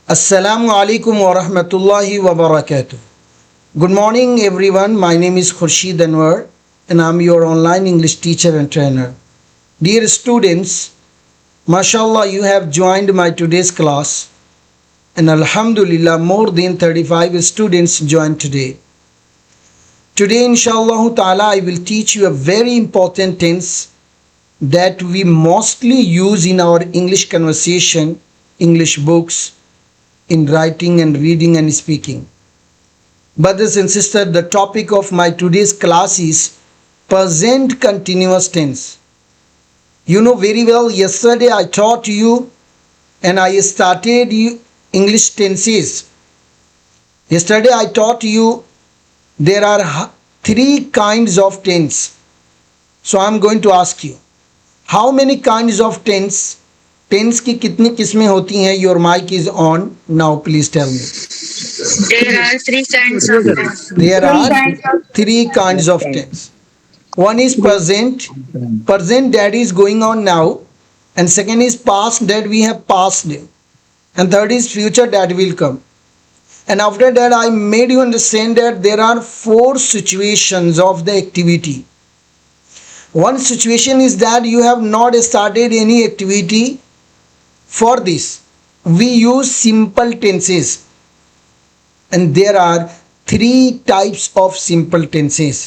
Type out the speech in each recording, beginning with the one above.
Assalamu alaikum wa rahmatullahi wa barakatuh. Good morning, everyone. My name is Khurshid Anwar, and I'm your online English teacher and trainer. Dear students, mashallah, you have joined my today's class, and alhamdulillah, more than 35 students joined today. Today, inshallah ta'ala, I will teach you a very important tense that we mostly use in our English conversation, English books, in writing and reading and speaking. Brothers and sisters, the topic of my today's class is present continuous tense. You know very well, yesterday I taught you and I started you English tenses. Yesterday I taught you there are three kinds of tense. So I am going to ask you, how many kinds of tense? Tense की कितनी किस्में होती हैं? Your mic is on now, please tell me. There are three kinds of tense. There are three kinds of tense. One is present, present that is going on now, and second is past that we have passed, and third is future that will come. And after that, I made you understand that there are four situations of the activity. One situation is that you have not started any activity. For this, we use simple tenses, and there are three types of simple tenses.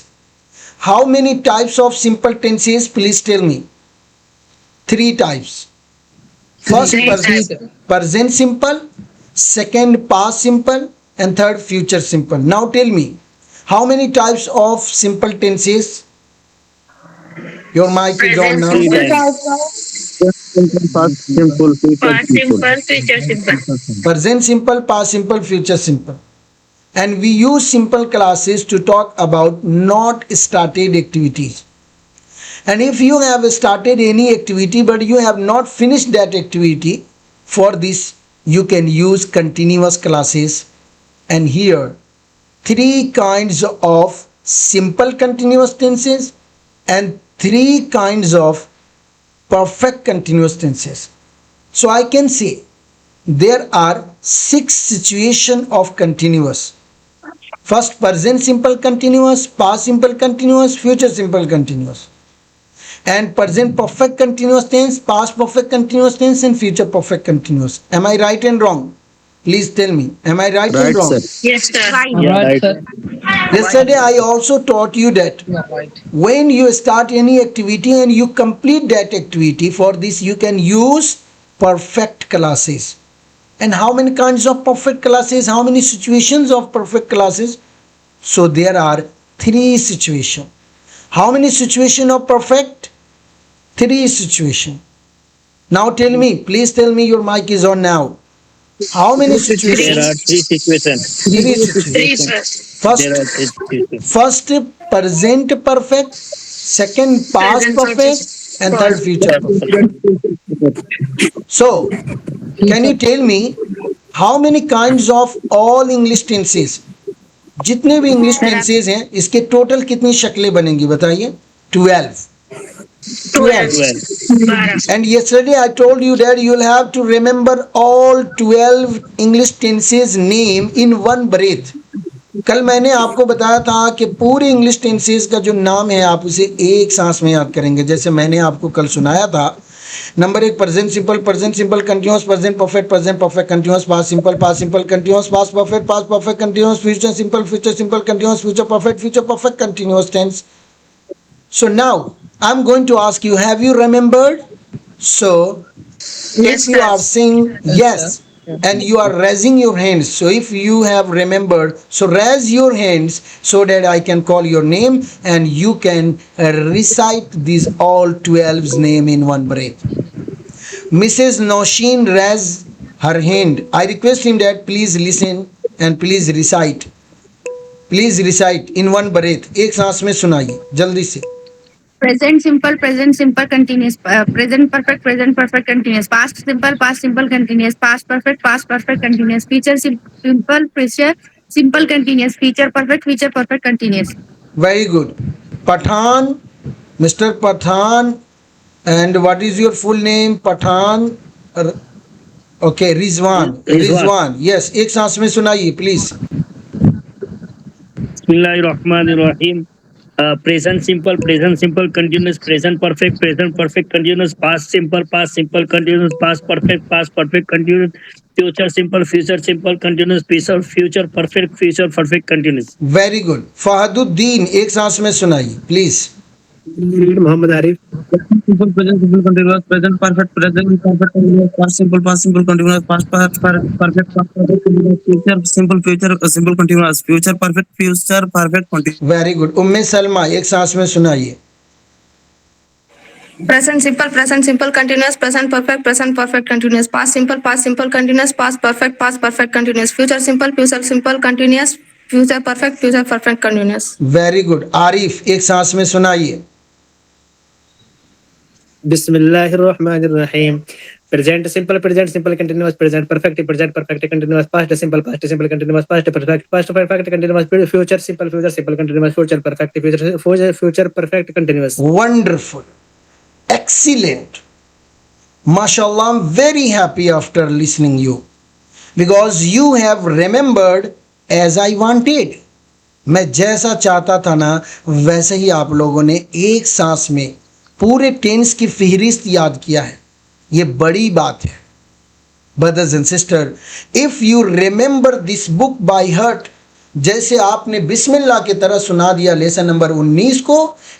How many types of simple tenses? Please tell me. Three types. First, present simple, second, past simple, and third, future simple. Now tell me, how many types of simple tenses? Your mic is on now. Past simple, future Past simple. simple, future simple. Present simple, past simple, future simple. And we use simple classes to talk about not started activities. And if you have started any activity but you have not finished that activity, for this you can use continuous classes. And here, three kinds of simple continuous tenses and three kinds of perfect continuous tenses. So I can say there are six situations of continuous. First, present simple continuous, past simple continuous, future simple continuous, and present perfect continuous tense, past perfect continuous tense, and future perfect continuous. Am I right and wrong? Please tell me. Am I right and Right, wrong? sir. Yes, sir. Yeah, right. sir. Yesterday I also taught you that Yeah, right. when you start any activity and you complete that activity, for this you can use perfect classes. And how many kinds of perfect classes? How many situations of perfect classes? So there are three situations. How many situations of perfect? Three situations. Now tell me, please tell me, your mic is on now. How many There situations? are three situations. Three situations. Three, sir. First, There are three situations. first present perfect, second past Present perfect, perfect. and third future perfect. So, can you tell me how many kinds of all English tenses? जितने भी English tenses हैं इसके total कितनी शक्लें बनेंगी बताइए? 12. 12. 12. And yesterday I told you that you will have to remember all 12 English tenses name in one breath. कल मैंने आपको बताया था कि पूरे इंग्लिश टेंसेस का जो नाम है आप उसे एक सांस में याद करेंगे, जैसे मैंने आपको कल सुनाया था. नंबर एक, present simple continuous, present perfect continuous, past simple continuous, past perfect continuous, future simple continuous, future perfect continuous tense. So now I'm going to ask you, have you remembered? So Yes, if you are sir. saying yes, sir. and you are raising your hands, so if you have remembered, so raise your hands so that I can call your name and you can recite these all 12's name in one breath. Mrs. Noshin raised her hand. I request him that please listen and please recite. Please recite in one breath. एक सांस में सुनाइए जल्दी से. present simple continuous, present perfect continuous, past simple continuous, past perfect continuous, future simple continuous, future perfect continuous. Very good. Pathan, Mr. Pathan, and what is your full name? Pathan okay, Rizwan, Rizwan, yes, एक सांस में सुनाइए please. Bismillahirrahmanirrahim. Present simple continuous, present perfect continuous, past simple continuous, past perfect continuous, future simple continuous, future perfect continuous. Very good. Fahaduddin, एक सांस में सुनाइए please. Mohammad Arif. Simple present simple continuous, present perfect continuous, past simple continuous, past perfect continuous, future simple continuous, future perfect continuous. Very good. Umme Salma, एक सांस में सुनाइए। Present simple continuous, present perfect continuous, past simple continuous, past perfect continuous, future simple continuous, future perfect continuous. Very good. Arif, एक सांस में सुनाइए। Bismillahirrahmanirrahim. Present simple continuous, present perfect continuous, past simple continuous, past perfect continuous, future simple continuous, future perfect continuous. Wonderful. Excellent. MashaAllah, I'm very happy after listening you because you have remembered as I wanted. मैं जैसा चाहता था ना वैसे ही आप लोगों ने एक सांस में पूरे टेंस की फहरिस्त याद किया है। ये बड़ी बात है। Brothers and sister, if you remember this book by heart, जैसे आपने बिस्मिल्लाह की तरह सुना दिया लेसन नंबर 19 को,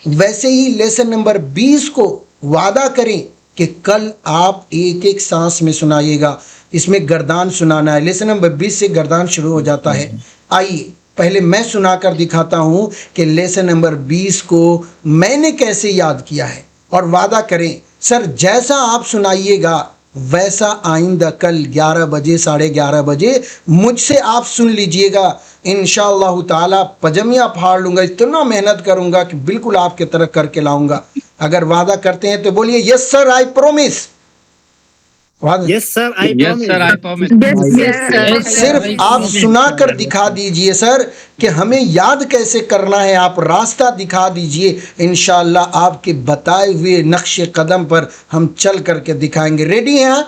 वैसे ही लेसन नंबर 20 को वादा करें कि कल आप एक एक सांस में सुनाइएगा। इसमें गर्दान सुनाना है। लेसन नंबर 20 से गर्दान शुरू हो जाता है। आइए पहले मैं सुनाकर दिखाता हूं कि लेसन नंबर 20 को मैंने कैसे याद किया है, और वादा करें सर जैसा आप सुनाइएगा वैसा आइंदा कल 11 बजे 11:30 बजे मुझसे आप सुन लीजिएगा। इंशाअल्लाह ताला पजमिया फाड़ लूंगा, इतना मेहनत करूंगा कि बिल्कुल आपके तरह करके लाऊंगा। अगर वादा करते हैं तो बोलिए yes sir I promise. Yes sir, I promise. सिर्फ आप सुनाकर दिखा दीजिए सर कि हमें याद कैसे करना है, आप रास्ता दिखा दीजिए। इंशाअल्लाह आपके बताए हुए नक्शे कदम पर हम चल करके दिखाएंगे। रेडी हैं?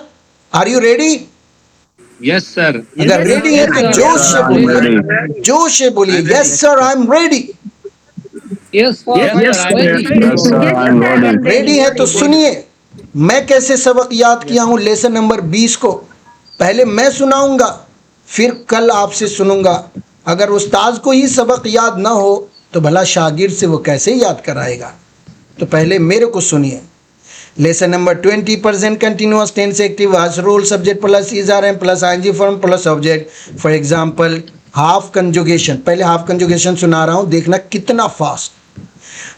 Are you ready? Yes sir. अगर रेडी है तो जोश से बोलिए, जोश से बोलिए yes sir I am ready. Ready है तो सुनिए मैं कैसे सबक याद किया हूं लेसन नंबर 20 को। पहले मैं सुनाऊंगा, फिर कल आपसे सुनूंगा। अगर उस्ताद को ही सबक याद ना हो तो भला शागिर्द से वो कैसे याद कराएगा। तो पहले मेरे को सुनिए। Lesson number 20, present continuous tense active आज rule subject plus is are am plus ING form plus object. For example half conjugation. पहले हाफ कंजुगेशन सुना रहा हूं, देखना कितना fast.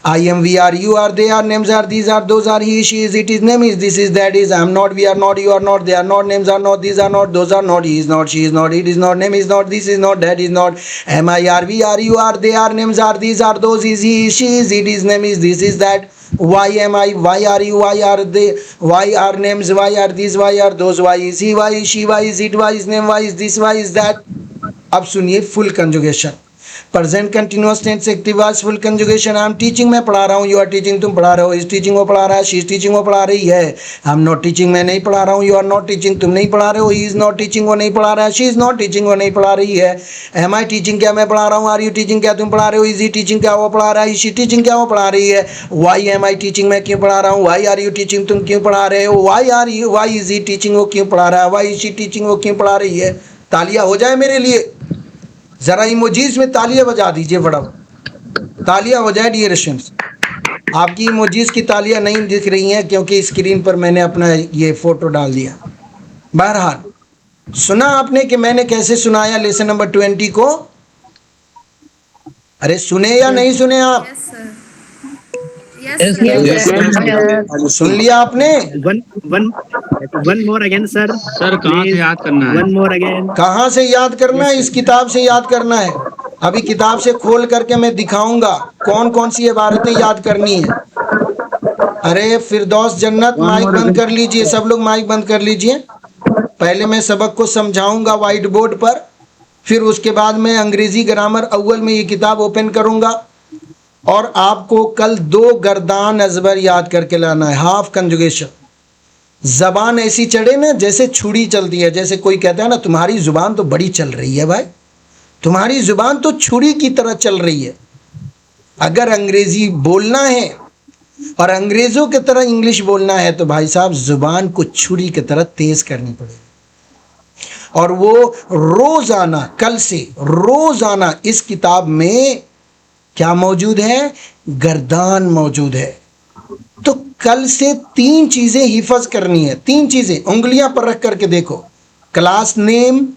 I am, we are, you are, they are, names are, these are, those are, he, she is, it is, name is, this is, that is, I am not, we are not, you are not, they are not, names are not, these are not, those are not, he is not, she is not, it is not, name is not, this is not, that is not, am I, are, we are, you are, they are, names are, these are, those is, he, she is, it is, name is, this is, that. Why am I, why are you, why are they, why are names, why are these, why are those, why is he, why is she, why is it, why is name, why is this, why is that. अब सुनिए full conjugation. Present continuous tense active voice full conjugation. I am teaching, मैं पढ़ा रहा हूँ। You are teaching, तुम पढ़ा रहे हो। इज टीचिंग, वो पढ़ा रहा है। शी इज टीचिंग, वो पढ़ा रही है। आई एम नॉट टीचिंग, मैं नहीं पढ़ा रहा हूँ। यू आर नॉट टीचिंग, तुम नहीं पढ़ा रहे हो। ही इज नॉट टीचिंग, वो नहीं पढ़ा रहा है। शी इज नॉट टीचिंग, वो नहीं पढ़ा रही है। एम आई टीचिंग, क्या मैं पढ़ा रहा हूँ। आर यू टीचिंग, क्या तुम पढ़ा रहे हो। इज ही टीचिंग, क्या वो पढ़ा रहा है। इज शी टीचिंग, क्या वो पढ़ा रही है। वाई एम आई टीचिंग, मैं क्यों पढ़ा रहा हूँ। वाई आर यू टीचिंग, तुम क्यों पढ़ा रहे हो। Why are you, why is he teaching, वो क्यों पढ़ा रहा है। वाई इज शी टीचिंग, वो क्यों पढ़ा रही है। तालियां हो जाए मेरे लिए, जरा इमोजीज में तालियां बजा दीजिए। बड़ा तालियां हो जाए डियर स्टूडेंट्स। आपकी इमोजीज की तालियां नहीं दिख रही हैं क्योंकि स्क्रीन पर मैंने अपना ये फोटो डाल दिया। बहरहाल सुना आपने कि मैंने कैसे सुनाया लेसन नंबर 20 को। अरे सुने या नहीं सुने आप। सुन लिया आपने। One more again sir. Sir कहाँ से याद करना है। One more again. कहाँ से याद करना है। इस किताब से याद करना है। अभी किताब से खोल करके मैं दिखाऊंगा कौन कौन सी इबारतें याद करनी है। अरे फिरदौस जन्नत माइक बंद कर लीजिए, सब लोग माइक बंद कर लीजिए। पहले मैं सबक को समझाऊंगा वाइट बोर्ड पर, फिर उसके बाद मैं अंग्रेजी ग्रामर अव्वल में ये किताब ओपन करूंगा और आपको कल 2 गर्दान अजबर याद करके लाना है। हाफ कंजुगेशन, जबान ऐसी चढ़े ना जैसे छुरी चलती है, जैसे कोई कहता है ना तुम्हारी जुबान तो बड़ी चल रही है भाई, तुम्हारी जुबान तो छुरी की तरह चल रही है। अगर अंग्रेजी बोलना है और अंग्रेजों की तरह इंग्लिश बोलना है तो भाई साहब जुबान को छुरी की तरह तेज करनी पड़ेगी। और वो रोजाना, कल से रोजाना इस किताब में क्या मौजूद है? गर्दान मौजूद है। तो कल से 3 चीजें हिफज करनी है, 3 चीजें उंगलियां पर रख करके देखो, class name,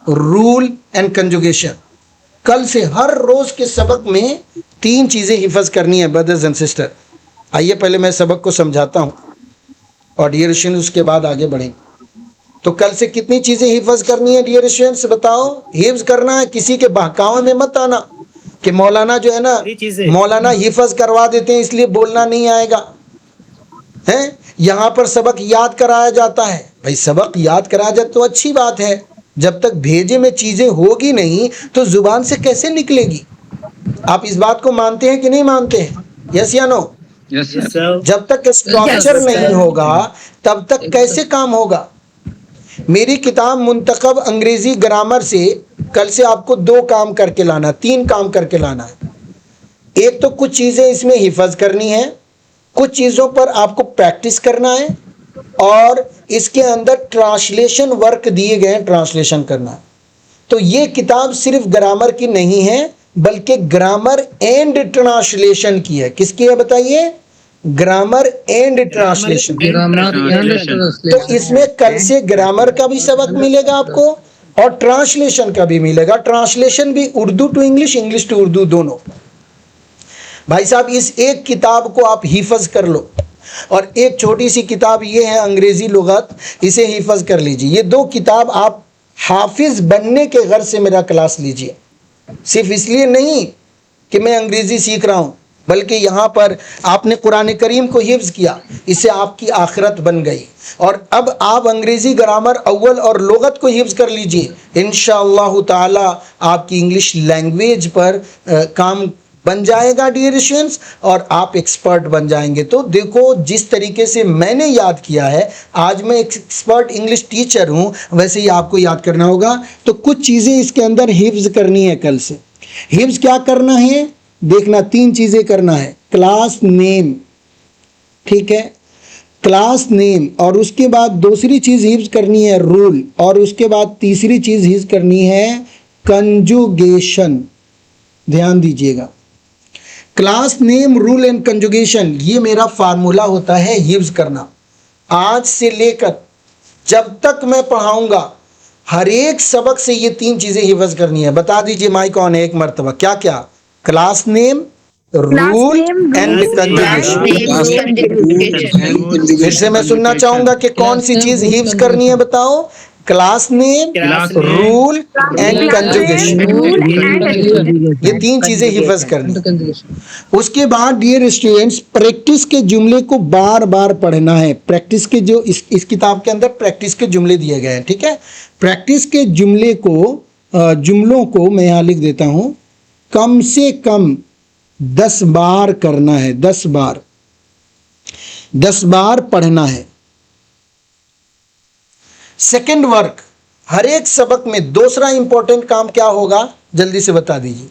rule and conjugation. कल से हर रोज के सबक में 3 चीजें हिफज करनी है ब्रदर्स एंड सिस्टर। आइए पहले मैं सबक को समझाता हूं और डियर स्टूडेंट्स उसके बाद आगे बढ़ेंगे। तो कल से कितनी चीजें हिफज करनी है डियर स्टूडेंट्स बताओ? हिफ्ज करना है, किसी के बहकावे में मत आना कि मौलाना जो है ना, मौलाना हिफज करवा देते हैं इसलिए बोलना नहीं आएगा है। यहाँ पर सबक याद कराया जाता है। भाई सबक याद कराया जाए तो अच्छी बात है, जब तक भेजे में चीजें होगी नहीं तो जुबान से कैसे निकलेगी? आप इस बात को मानते हैं कि नहीं मानते हैं? यस या नो? Yes sir. जब तक स्ट्रक्चर नहीं होगा तब तक कैसे काम होगा? मेरी किताब मुंतखब अंग्रेजी ग्रामर से कल से आपको 2 काम करके लाना, 3 काम करके लाना है। एक तो कुछ चीजें इसमें हिफज करनी है, कुछ चीजों पर आपको प्रैक्टिस करना है और इसके अंदर ट्रांसलेशन वर्क दिए गए हैं, ट्रांसलेशन करना है। तो ये किताब सिर्फ ग्रामर की नहीं है बल्कि ग्रामर एंड ट्रांसलेशन की है। किसकी है बताइए? Grammar and translation. तो इसमें कल से ग्रामर का भी सबक मिलेगा आपको और ट्रांसलेशन का भी मिलेगा। ट्रांसलेशन भी Urdu to English, English to Urdu दोनों। भाई साहब इस एक किताब को आप हिफज कर लो और एक छोटी सी किताब ये है अंग्रेजी लुगत, इसे हिफज कर लीजिए। ये 2 किताब आप हाफिज बनने के गर्ज से मेरा क्लास लीजिए, सिर्फ इसलिए नहीं कि मैं अंग्रेजी सीख रहा हूँ, बल्कि यहाँ पर आपने कुरान करीम को हिफ्ज किया, इससे आपकी आखिरत बन गई। और अब आप अंग्रेजी ग्रामर अव्वल और लुगत को हिफ्ज कर लीजिए। इंशाअल्लाह ताला आपकी इंग्लिश लैंग्वेज पर काम बन जाएगा डियर स्टूडेंट्स और आप एक्सपर्ट बन जाएंगे। तो देखो जिस तरीके से मैंने याद किया है, आज मैं एक्सपर्ट इंग्लिश टीचर हूँ, वैसे ही आपको याद करना होगा। तो कुछ चीज़ें इसके अंदर हिफ्ज करनी है कल से। हिफ्ज क्या करना है? देखना 3 चीज़ें करना है। क्लास नेम, ठीक है, क्लास नेम, और उसके बाद दूसरी चीज़ हिफ्ज करनी है रूल, और उसके बाद तीसरी चीज़ हिफ्ज करनी है कंजुगेशन। ध्यान दीजिएगा, class name, rule and conjugation, ये मेरा फार्मूला होता है हिफ्ज करना। आज से लेकर जब तक मैं पढ़ाऊंगा हर एक सबक से ये 3 चीजें हिफ्ज करनी है। बता दीजिए माइक ऑन है एक मर्तबा। क्या क्या? Class name, rule and conjugation. फिर से मैं सुनना चाहूंगा कि कौन सी चीज हिफ्ज करनी है बताओ? Class name, rule and conjugation, ये 3 चीजें हिफज करनी। उसके बाद डियर स्टूडेंट्स प्रैक्टिस के जुमले को बार बार पढ़ना है। प्रैक्टिस के जो इस किताब के अंदर प्रैक्टिस के जुमले दिए गए हैं, ठीक है। प्रैक्टिस के जुमले को जुमलों को मैं यहाँ लिख देता हूँ, कम से कम 10 बार करना है। 10 बार पढ़ना है। सेकंड वर्क, हर एक सबक में दूसरा इंपॉर्टेंट काम क्या होगा जल्दी से बता दीजिए?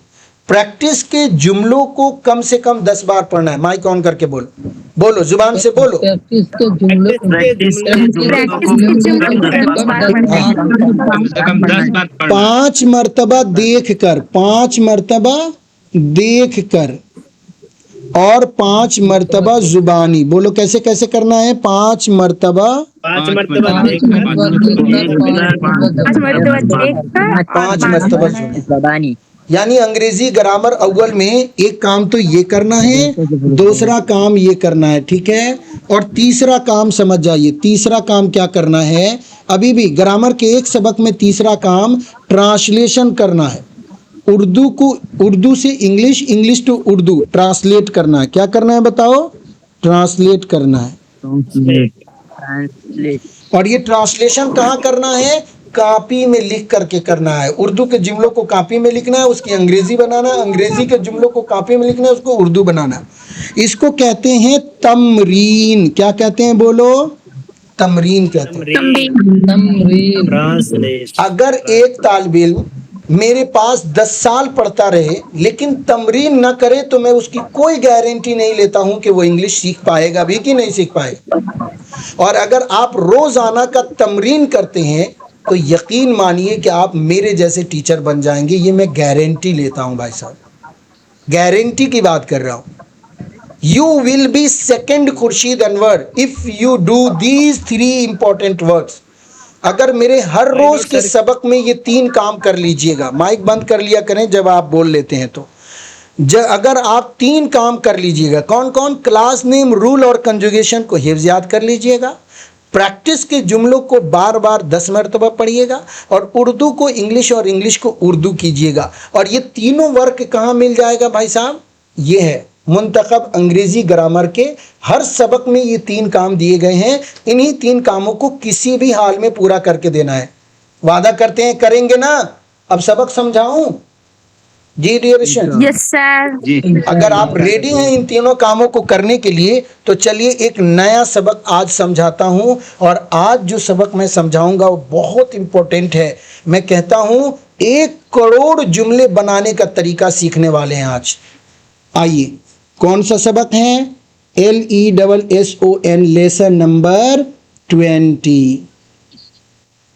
प्रैक्टिस के जुमलों को कम से कम 10 बार पढ़ना है। माइक ऑन करके बोलो, बोलो जुबान से बोलो। प्रैक्टिस के जुमले को 5 मर्तबा देख कर, 5 मर्तबा देख कर और 5 मर्तबा जुबानी। बोलो कैसे कैसे करना है? 5 मर्तबा, 5 मर्तबा 5 मर्तबा जुबानी। यानी अंग्रेजी ग्रामर अव्वल में एक काम तो ये करना है, दूसरा काम ये करना है, ठीक है। और तीसरा काम समझ जाइए, तीसरा काम क्या करना है? अभी भी ग्रामर के एक सबक में तीसरा काम ट्रांसलेशन करना है। उर्दू को उर्दू से English, English to Urdu translate करना है। क्या करना है बताओ? ट्रांसलेट करना है। और ये ट्रांसलेशन कहाँ करना है? कॉपी में लिख करके करना है। उर्दू के जुमलों को कॉपी में लिखना है, उसकी अंग्रेजी बनाना है, अंग्रेजी के जुमलों को कॉपी में लिखना है, उसको उर्दू बनाना है। इसको कहते हैं तमरीन। क्या कहते हैं बोलो? तमरीन कहते हैं। ट्रांसलेशन। अगर एक तालिब इल्म मेरे पास 10 साल पढ़ता रहे लेकिन तमरीन न करे तो मैं उसकी कोई गारंटी नहीं लेता हूं कि वो इंग्लिश सीख पाएगा भी कि नहीं सीख पाएगा। और अगर आप रोजाना का तमरीन करते हैं तो यकीन मानिए कि आप मेरे जैसे टीचर बन जाएंगे। ये मैं गारंटी लेता हूं भाई साहब, गारंटी की बात कर रहा हूं। You will be second Khurshid Anwar if you do these 3 important words। अगर मेरे हर रोज के सबक में ये 3 काम कर लीजिएगा, माइक बंद कर लिया करें जब आप बोल लेते हैं तो, अगर आप 3 काम कर लीजिएगा, कौन कौन? क्लास नेम, रूल और कंजुगेशन को हिफ्ज याद कर लीजिएगा, प्रैक्टिस के जुमलों को बार बार 10 मरतबा पढ़िएगा, और उर्दू को इंग्लिश और इंग्लिश को उर्दू कीजिएगा। और ये तीनों वर्क कहाँ मिल जाएगा भाई साहब? ये है मुंतखब अंग्रेजी ग्रामर के हर सबक में ये 3 काम दिए गए हैं। इन्हीं 3 कामों को किसी भी हाल में पूरा करके देना है। वादा करते हैं करेंगे ना? अब सबक समझाऊं? जी डियर स्टूडेंट, यस सर। जी अगर आप रेडी हैं इन तीनों कामों को करने के लिए तो चलिए एक नया सबक आज समझाता हूं। और आज जो सबक मैं समझाऊंगा वो बहुत इंपॉर्टेंट है। मैं कहता हूं 1 करोड़ जुमले बनाने का तरीका सीखने वाले हैं आज। आइए, कौन सा सबक है? LESSON, lesson number 20।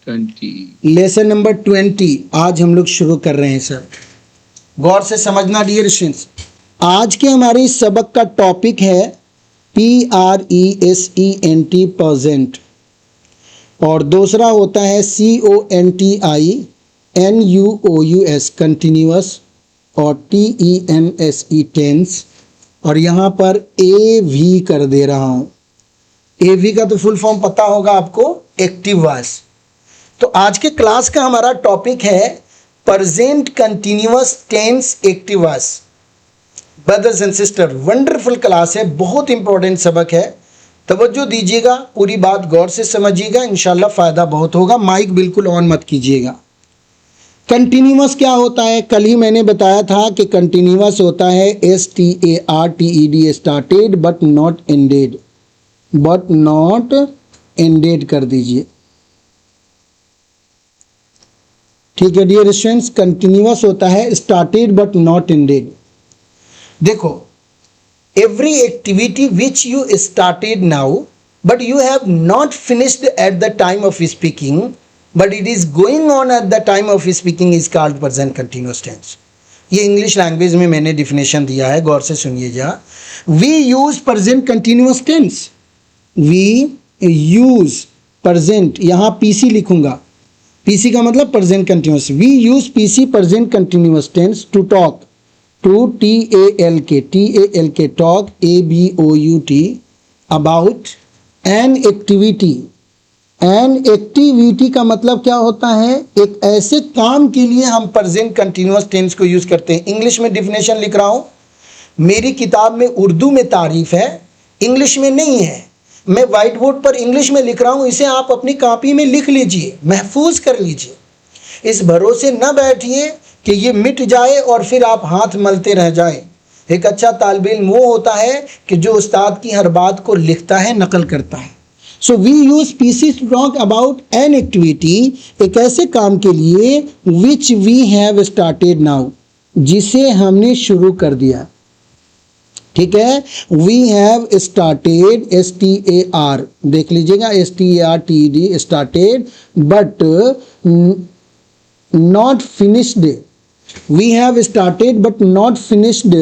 20। Lesson number 20 आज हम लोग शुरू कर रहे हैं सर। गौर से समझना डियर स्टूडेंट्स। आज के हमारे इस सबक का टॉपिक है PRESENT, प्रेजेंट, और दूसरा होता है CONTINUOUS, कंटिन्यूअस, और TENSE, टेंस, और यहाँ पर AV कर दे रहा हूँ। AV का तो फुल फॉर्म पता होगा आपको, एक्टिव वॉइस। तो आज के क्लास का हमारा टॉपिक है present continuous tense active voice. Brothers and sister, wonderful class है, बहुत इंपॉर्टेंट सबक है। तवज्जो दीजिएगा, पूरी बात गौर से समझिएगा, इंशाल्लाह फ़ायदा बहुत होगा। माइक बिल्कुल ऑन मत कीजिएगा। कंटिन्यूअस क्या होता है? कल ही मैंने बताया था कि कंटिन्यूअस होता है STARTED, started but not ended, but not ended कर दीजिए, ठीक है डियर स्टूडेंट्स। कंटिन्यूअस होता है स्टार्टेड बट नॉट एंडेड। देखो, every activity which you started now but you have not finished at the time of speaking but it is going on at the time of speaking is called present continuous tense। ये English language में मैंने definition दिया है, गौर से सुनिएगा। We use present continuous tense, we use present, यहाँ PC लिखूंगा, PC का मतलब present continuous। We use PC present continuous tense to talk, to TALK talk, ABOUT, about an activity। An activity का मतलब क्या होता है? एक ऐसे काम के लिए हम प्रेजेंट कंटिन्यूअस टेंस को यूज करते हैं। इंग्लिश में डिफिनेशन लिख रहा हूं, मेरी किताब में उर्दू में तारीफ है, इंग्लिश में नहीं है। मैं व्हाइट बोर्ड पर इंग्लिश में लिख रहा हूं, इसे आप अपनी कॉपी में लिख लीजिए, महफूज कर लीजिए। इस भरोसे न बैठिए कि ये मिट जाए और फिर आप हाथ मलते रह जाएं। एक अच्छा तालिब इल्म वो होता है कि जो उस्ताद की हर बात को लिखता है, नकल करता है। So we use PC to talk about an activity, एक ऐसे काम के लिए which we have started now, जिसे हमने शुरू कर दिया, ठीक है। We have started, STAR, देख लीजिएगा, STARTED, started, but not finished। We have started but not finished,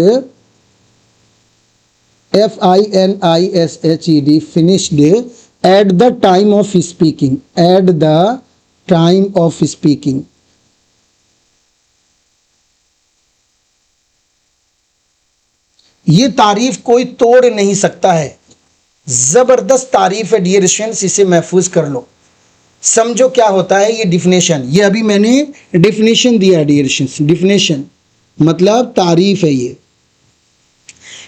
FINISHED, finished, at the time of speaking, at the time of speaking। ये तारीफ कोई तोड़ नहीं सकता है, जबरदस्त तारीफ है डियर स्टूडेंट्स, इसे महफूज कर लो। समझो क्या होता है ये डिफिनेशन। ये अभी मैंने डिफिनेशन दिया डियर स्टूडेंट्स, डिफिनेशन मतलब तारीफ है। ये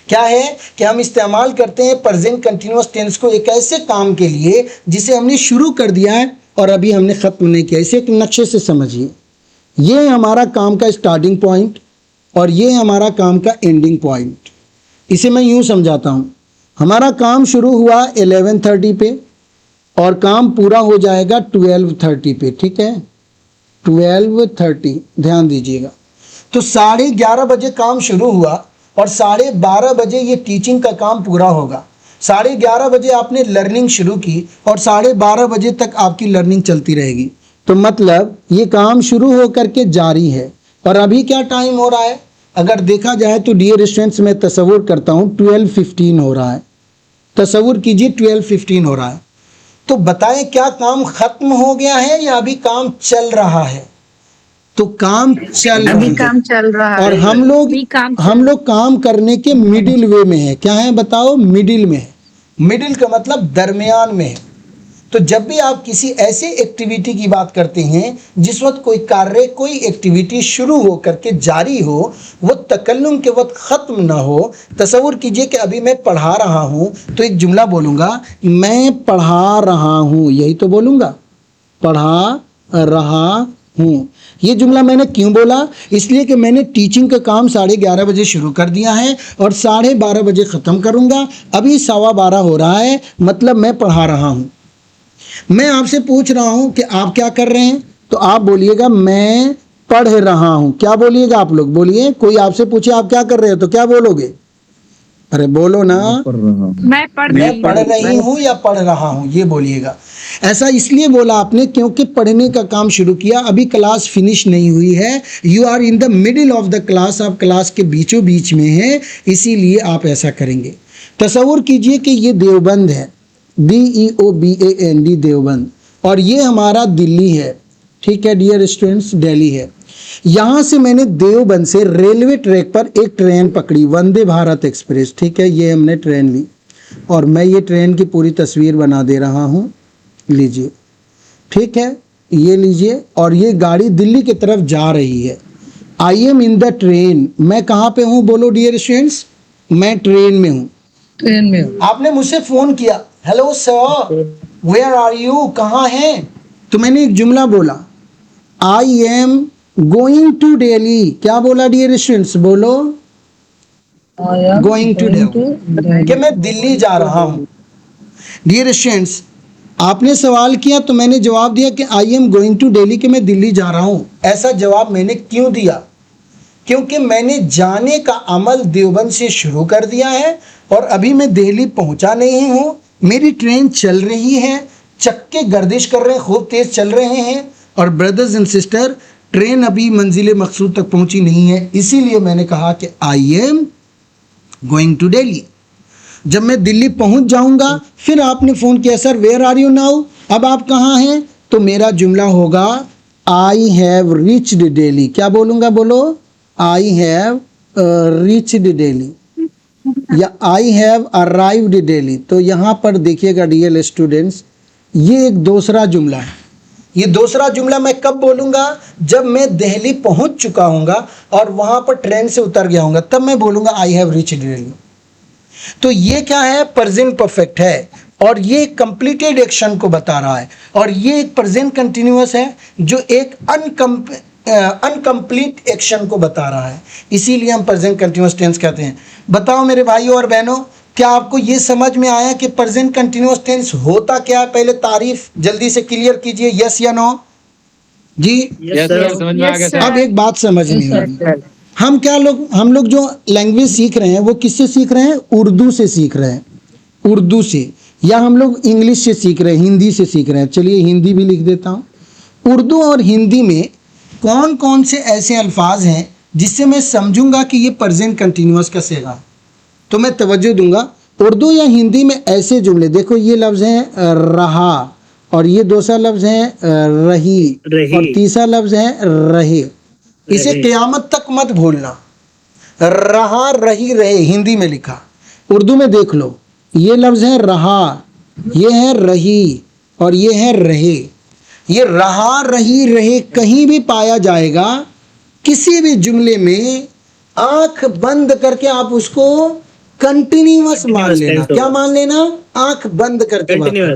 क्या है कि हम इस्तेमाल करते हैं प्रेजेंट कंटिन्यूअस टेंस को एक ऐसे काम के लिए जिसे हमने शुरू कर दिया है और अभी हमने ख़त्म नहीं किया। इसे एक नक्शे से समझिए, ये हमारा काम का स्टार्टिंग पॉइंट और ये हमारा काम का एंडिंग पॉइंट। इसे मैं यूँ समझाता हूँ, हमारा काम शुरू हुआ 11:30 पे, और काम पूरा हो जाएगा 12:30 पे, ठीक है, 12:30, ध्यान दीजिएगा। तो 11:30 बजे काम शुरू हुआ और 12:30 बजे ये टीचिंग का काम पूरा होगा। 11:30 बजे आपने लर्निंग शुरू की और 12:30 बजे तक आपकी लर्निंग चलती रहेगी। तो मतलब ये काम शुरू हो करके जारी है। और अभी क्या टाइम हो रहा है, अगर देखा जाए तो डियर स्टूडेंट्स, मैं तसव्वुर करता हूँ 12:15 हो रहा है। तसव्वुर कीजिए 12:15 हो रहा है। तो बताएं क्या काम खत्म हो गया है या अभी काम चल रहा है? तो काम चल रहा है। काम चल रहा और है। हम लोग काम करने के मिडिल वे में है। क्या है बताओ? मिडिल में है। मिडिल का मतलब दरमियान में है। तो जब भी आप किसी ऐसे एक्टिविटी की बात करते हैं जिस वक्त कोई कार्य, कोई एक्टिविटी शुरू हो करके जारी हो, वो तकल्लुम के वक्त ख़त्म ना हो। तसव्वुर कीजिए कि अभी मैं पढ़ा रहा हूँ तो एक जुमला बोलूँगा, मैं पढ़ा रहा हूँ, यही तो बोलूँगा, पढ़ा रहा हूँ। ये जुमला मैंने क्यों बोला? इसलिए कि मैंने टीचिंग का काम 11:30 बजे शुरू कर दिया है और 12:30 बजे ख़त्म करूँगा। अभी 12:15 हो रहा है, मतलब मैं पढ़ा रहा हूँ। मैं आपसे पूछ रहा हूं कि आप क्या कर रहे हैं, तो आप बोलिएगा मैं पढ़ रहा हूं। क्या बोलिएगा आप लोग? बोलिए। कोई आपसे पूछे आप क्या कर रहे हो तो क्या बोलोगे? अरे बोलो ना। मैं पढ़ रही हूं या पढ़ रहा हूं, ये बोलिएगा। ऐसा इसलिए बोला आपने क्योंकि पढ़ने का काम शुरू किया, अभी क्लास फिनिश नहीं हुई है। You are in the middle of the class, आप क्लास के बीचों बीच में हैं, इसीलिए आप ऐसा करेंगे। तसव्वुर कीजिए कि ये देवबंद है, DEOBAND, देवबंद, और ये हमारा दिल्ली है, ठीक है डियर स्टूडेंट्स, दिल्ली है। यहाँ से मैंने देवबंद से रेलवे ट्रैक पर एक ट्रेन पकड़ी, वंदे भारत एक्सप्रेस, ठीक है, ये हमने ट्रेन ली और मैं ये ट्रेन की पूरी तस्वीर बना दे रहा हूँ, लीजिए, ठीक है, ये लीजिए। और ये गाड़ी दिल्ली की तरफ जा रही है। I M in the train, मैं कहाँ पे हूँ बोलो डियर स्टूडेंट्स? मैं ट्रेन में हूँ। ट्रेन में आपने मुझसे फोन किया, hello sir where are you, कहाँ हैं? तो मैंने एक जुमला बोला, I am going to Delhi. क्या बोला डियर स्टूडेंट्स? बोलो, गोइंग टू दिल्ली, कि मैं दिल्ली जा रहा हूँ। डियर स्टूडेंट्स, आपने सवाल किया तो मैंने जवाब दिया कि I am going to Delhi, कि मैं दिल्ली जा रहा हूँ। ऐसा जवाब मैंने क्यों दिया? क्योंकि मैंने जाने का अमल देवबंद से शुरू कर दिया है और अभी मैं दिल्ली पहुंचा नहीं हूं। मेरी ट्रेन चल रही है, चक्के गर्दिश कर रहे हैं, खूब तेज चल रहे हैं। और ब्रदर्स एंड सिस्टर, ट्रेन अभी मंजिल मकसूद तक पहुंची नहीं है, इसीलिए मैंने कहा कि I am going to Delhi. जब मैं दिल्ली पहुंच जाऊंगा फिर आपने फ़ोन किया, sir where are you now, अब आप कहाँ हैं? तो मेरा जुमला होगा आई हैव रीच्ड दिल्ली। क्या बोलूँगा? बोलो, आई हैव रीच्ड दिल्ली या आई हैव अराइव्ड दिल्ली। तो यहाँ पर देखिएगा डियर स्टूडेंट्स, ये एक दूसरा जुमला है। ये दूसरा जुमला मैं कब बोलूँगा? जब मैं दिल्ली पहुँच चुका हूँगा और वहाँ पर ट्रेन से उतर गया हूँगा, तब मैं बोलूँगा आई हैव रीच्ड दिल्ली। तो ये क्या है? प्रेजेंट परफेक्ट है और ये कंप्लीटेड एक्शन को बता रहा है। और ये एक प्रेजेंट कंटिन्यूअस है जो एक अनकम्प्लीट एक्शन को बता रहा है, इसीलिए हम प्रेजेंट कंटिन्यूअस टेंस कहते हैं। बताओ मेरे भाइयों और बहनों, क्या आपको ये समझ में आया कि प्रेजेंट कंटिन्यूअस टेंस होता क्या है? पहले तारीफ जल्दी से क्लियर कीजिए, यस या नो जी? यस सर, समझ में आ गया सर। अब एक बात समझनी होगी, हम लोग जो लैंग्वेज सीख रहे हैं वो किससे सीख रहे हैं? उर्दू से सीख रहे हैं, उर्दू से, या हम लोग इंग्लिश से सीख रहे हैं, हिंदी से सीख रहे हैं। चलिए हिंदी भी लिख देता हूँ। उर्दू और हिंदी में कौन कौन से ऐसे अल्फाज हैं जिससे मैं समझूंगा कि ये प्रेजेंट कंटिन्यूअस का सेगा? तो मैं तवज्जो दूंगा। उर्दू या हिंदी में ऐसे जुमले, देखो ये लफ्ज़ है रहा, और ये दूसरा लफ्ज़ है रही, और तीसरा लफ्ज़ है रहे। इसे क़यामत तक मत भूलना। रहा, रही, रहे हिंदी में लिखा, उर्दू में देख लो, ये लफ्ज़ है रहा, ये है रही, और ये है रहे। ये रहा, रही, रहे कहीं भी पाया जाएगा किसी भी जुमले में, आंख बंद करके आप उसको कंटिन्यूअस मान लेना। क्या मान लेना? आंख बंद करके मान लेना।